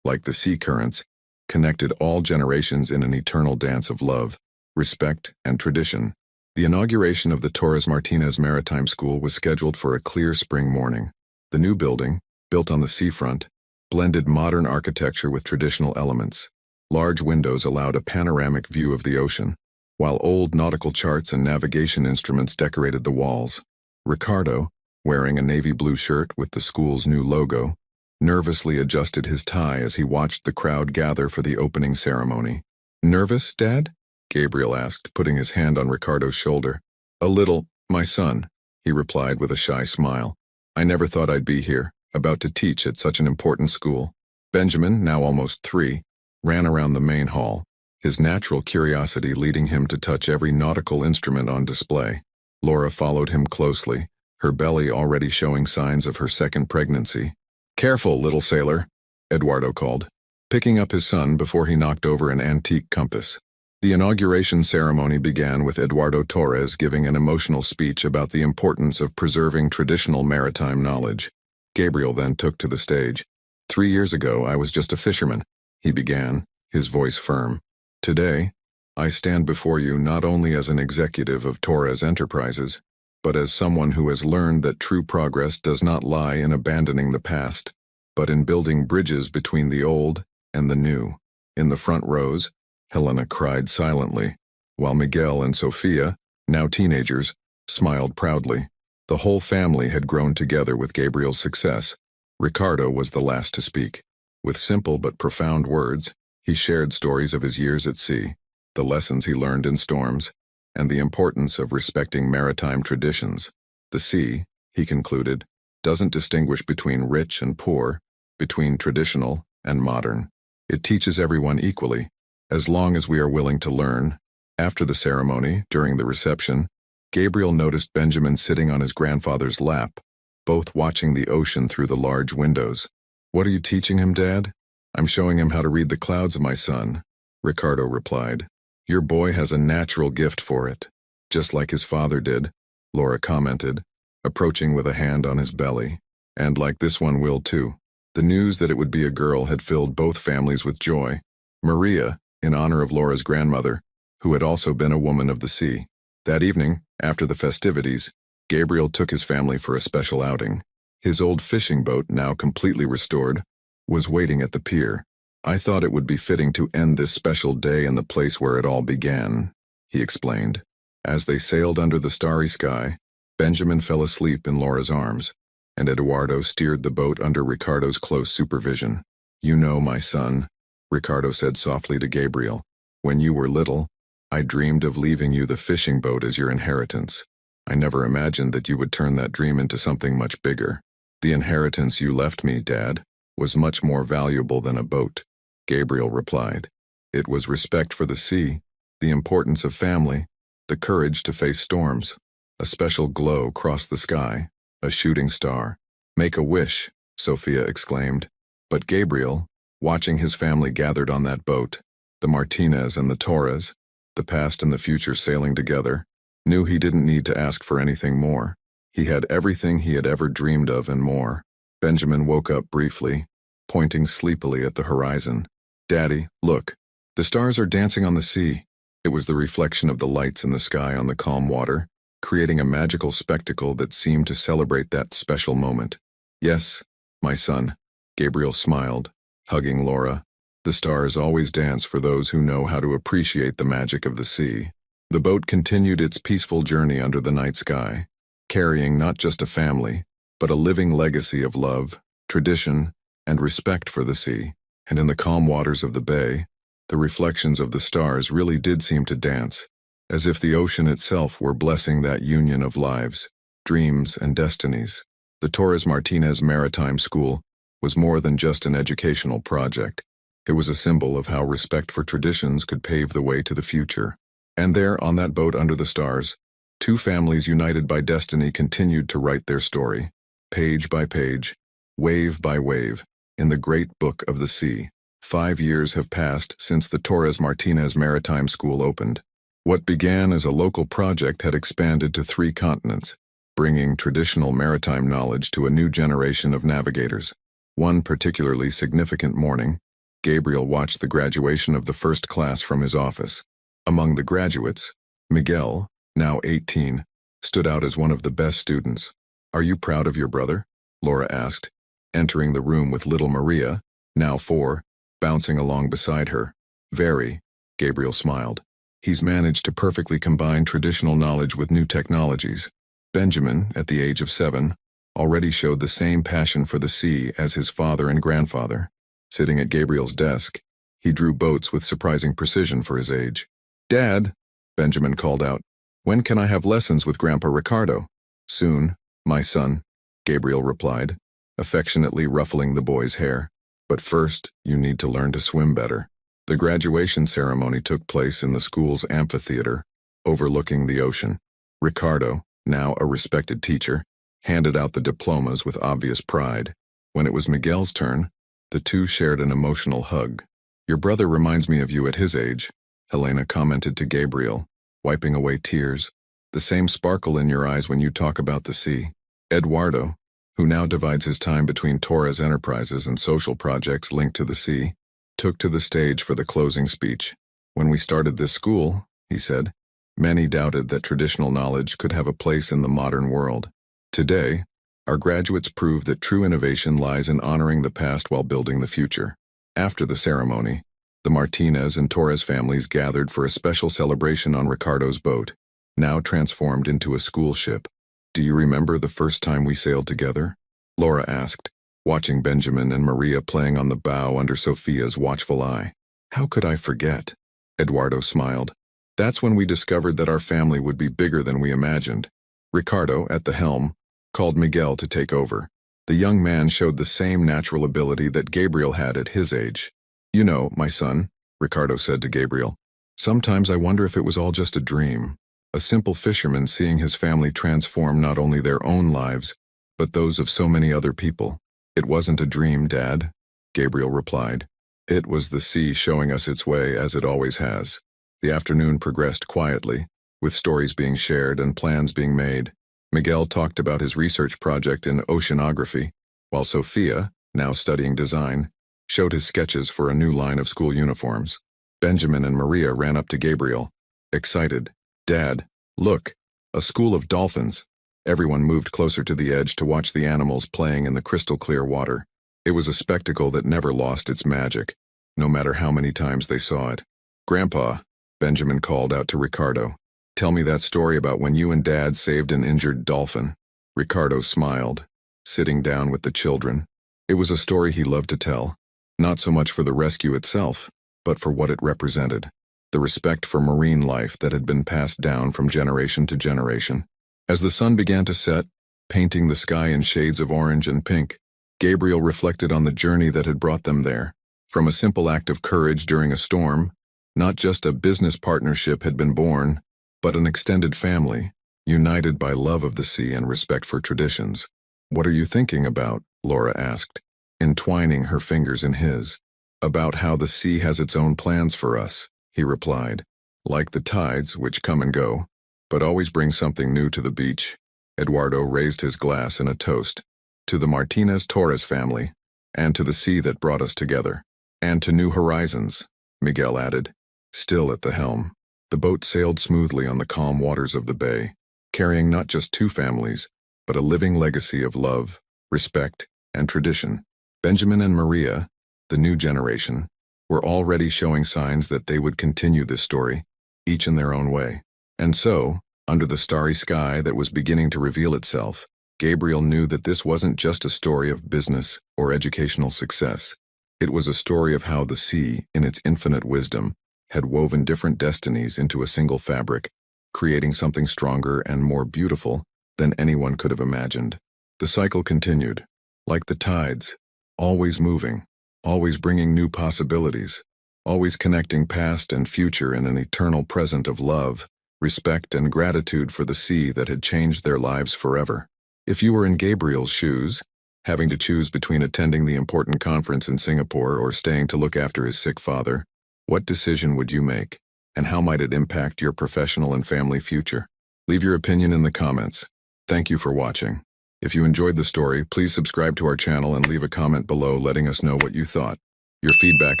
like the sea currents, connected all generations in an eternal dance of love, respect, and tradition. The inauguration of the Torres Martinez Maritime School was scheduled for a clear spring morning. The new building, built on the seafront, blended modern architecture with traditional elements. Large windows allowed a panoramic view of the ocean, while old nautical charts and navigation instruments decorated the walls. Ricardo, wearing a navy blue shirt with the school's new logo, nervously adjusted his tie as he watched the crowd gather for the opening ceremony. "Nervous, Dad?" Gabriel asked, putting his hand on Ricardo's shoulder. "A little, my son," he replied with a shy smile. "I never thought I'd be here, about to teach at such an important school." Benjamin, now almost 3, ran around the main hall, his natural curiosity leading him to touch every nautical instrument on display. Laura followed him closely, her belly already showing signs of her second pregnancy. "Careful, little sailor," Eduardo called, picking up his son before he knocked over an antique compass. The inauguration ceremony began with Eduardo Torres giving an emotional speech about the importance of preserving traditional maritime knowledge. Gabriel then took to the stage. "3 years ago, I was just a fisherman," he began, his voice firm. "Today, I stand before you not only as an executive of Torres Enterprises, but as someone who has learned that true progress does not lie in abandoning the past, but in building bridges between the old and the new." In the front rows, Helena cried silently, while Miguel and Sofia, now teenagers, smiled proudly. The whole family had grown together with Gabriel's success. Ricardo was the last to speak. With simple but profound words, he shared stories of his years at sea, the lessons he learned in storms, and the importance of respecting maritime traditions. The sea, he concluded, doesn't distinguish between rich and poor, between traditional and modern. It teaches everyone equally, as long as we are willing to learn. After the ceremony, during the reception, Gabriel noticed Benjamin sitting on his grandfather's lap, both watching the ocean through the large windows. "What are you teaching him, Dad?" "I'm showing him how to read the clouds, my son," Ricardo replied. "Your boy has a natural gift for it, just like his father did," Laura commented, approaching with a hand on his belly. "And like this one will too." The news that it would be a girl had filled both families with joy. Maria, in honor of Laura's grandmother, who had also been a woman of the sea. That evening, after the festivities, Gabriel took his family for a special outing. His old fishing boat, now completely restored, was waiting at the pier. "I thought it would be fitting to end this special day in the place where it all began," he explained. As they sailed under the starry sky, Benjamin fell asleep in Laura's arms, and Eduardo steered the boat under Ricardo's close supervision. "You know, my son," Ricardo said softly to Gabriel, "when you were little, I dreamed of leaving you the fishing boat as your inheritance. I never imagined that you would turn that dream into something much bigger. The inheritance you left me, Dad, was much more valuable than a boat," Gabriel replied. "It was respect for the sea, the importance of family, the courage to face storms." A special glow crossed the sky, a shooting star. "Make a wish," Sophia exclaimed. But Gabriel, watching his family gathered on that boat, the Martinez and the Torres, the past and the future sailing together, knew he didn't need to ask for anything more. He had everything he had ever dreamed of and more. Benjamin woke up briefly, pointing sleepily at the horizon. "Daddy, look. The stars are dancing on the sea." It was the reflection of the lights in the sky on the calm water, creating a magical spectacle that seemed to celebrate that special moment. "Yes, my son," Gabriel smiled, hugging Laura. "The stars always dance for those who know how to appreciate the magic of the sea." The boat continued its peaceful journey under the night sky, carrying not just a family, but a living legacy of love, tradition, and respect for the sea. And in the calm waters of the bay, the reflections of the stars really did seem to dance, as if the ocean itself were blessing that union of lives, dreams, and destinies. The Torres Martinez Maritime School was more than just an educational project. It was a symbol of how respect for traditions could pave the way to the future. And there, on that boat under the stars, two families united by destiny continued to write their story, page by page, wave by wave, in the great book of the sea. 5 years have passed since the Torres Martinez Maritime School opened. What began as a local project had expanded to 3 continents, bringing traditional maritime knowledge to a new generation of navigators. One particularly significant morning, Gabriel watched the graduation of the first class from his office. Among the graduates, Miguel, now 18, stood out as one of the best students. "Are you proud of your brother?" Laura asked, entering the room with little Maria, now 4, bouncing along beside her. "Very," Gabriel smiled. "He's managed to perfectly combine traditional knowledge with new technologies." Benjamin, at the age of 7, already showed the same passion for the sea as his father and grandfather. Sitting at Gabriel's desk, he drew boats with surprising precision for his age. "Dad," Benjamin called out, "when can I have lessons with Grandpa Ricardo?" "Soon, my son," Gabriel replied, affectionately ruffling the boy's hair. "But first, you need to learn to swim better." The graduation ceremony took place in the school's amphitheater, overlooking the ocean. Ricardo, now a respected teacher, handed out the diplomas with obvious pride. When it was Miguel's turn, the two shared an emotional hug. "Your brother reminds me of you at his age," Helena commented to Gabriel, wiping away tears. "The same sparkle in your eyes when you talk about the sea." Eduardo, who now divides his time between Torres enterprises and social projects linked to the sea, took to the stage for the closing speech. "When we started this school," he said, "many doubted that traditional knowledge could have a place in the modern world. Today, our graduates prove that true innovation lies in honoring the past while building the future." After the ceremony, the Martinez and Torres families gathered for a special celebration on Ricardo's boat, now transformed into a school ship. "Do you remember the first time we sailed together?" Laura asked, watching Benjamin and Maria playing on the bow under Sophia's watchful eye. "How could I forget?" Eduardo smiled. "That's when we discovered that our family would be bigger than we imagined." Ricardo, at the helm, called Miguel to take over. The young man showed the same natural ability that Gabriel had at his age. "You know, my son," Ricardo said to Gabriel, "sometimes I wonder if it was all just a dream. A simple fisherman seeing his family transform not only their own lives, but those of so many other people." "It wasn't a dream, Dad," Gabriel replied. "It was the sea showing us its way as it always has." The afternoon progressed quietly, with stories being shared and plans being made. Miguel talked about his research project in oceanography, while Sophia, now studying design, showed his sketches for a new line of school uniforms. Benjamin and Maria ran up to Gabriel, excited. "Dad, look, a school of dolphins." Everyone moved closer to the edge to watch the animals playing in the crystal-clear water. It was a spectacle that never lost its magic, no matter how many times they saw it. "Grandpa," Benjamin called out to Ricardo, "tell me that story about when you and Dad saved an injured dolphin." Ricardo smiled, sitting down with the children. It was a story he loved to tell, not so much for the rescue itself, but for what it represented, the respect for marine life that had been passed down from generation to generation. As the sun began to set, painting the sky in shades of orange and pink, Gabriel reflected on the journey that had brought them there. From a simple act of courage during a storm, not just a business partnership had been born, but an extended family, united by love of the sea and respect for traditions. "What are you thinking about?" Laura asked, entwining her fingers in his. "About how the sea has its own plans for us," he replied. "Like the tides, which come and go, but always bring something new to the beach." Eduardo raised his glass in a toast. "To the Martinez-Torres family, and to the sea that brought us together. And to new horizons," Miguel added, still at the helm. The boat sailed smoothly on the calm waters of the bay, carrying not just 2 families, but a living legacy of love, respect, and tradition. Benjamin and Maria, the new generation, were already showing signs that they would continue this story, each in their own way. And so, under the starry sky that was beginning to reveal itself, Gabriel knew that this wasn't just a story of business or educational success. It was a story of how the sea, in its infinite wisdom, had woven different destinies into a single fabric, creating something stronger and more beautiful than anyone could have imagined. The cycle continued, like the tides, always moving, always bringing new possibilities, always connecting past and future in an eternal present of love, respect, and gratitude for the sea that had changed their lives forever. If you were in Gabriel's shoes, having to choose between attending the important conference in Singapore or staying to look after his sick father, what decision would you make? and how might it impact your professional and family future? Leave your opinion in the comments. Thank you for watching. If you enjoyed the story, please subscribe to our channel and leave a comment below letting us know what you thought. Your feedback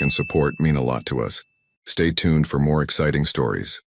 and support mean a lot to us. Stay tuned for more exciting stories.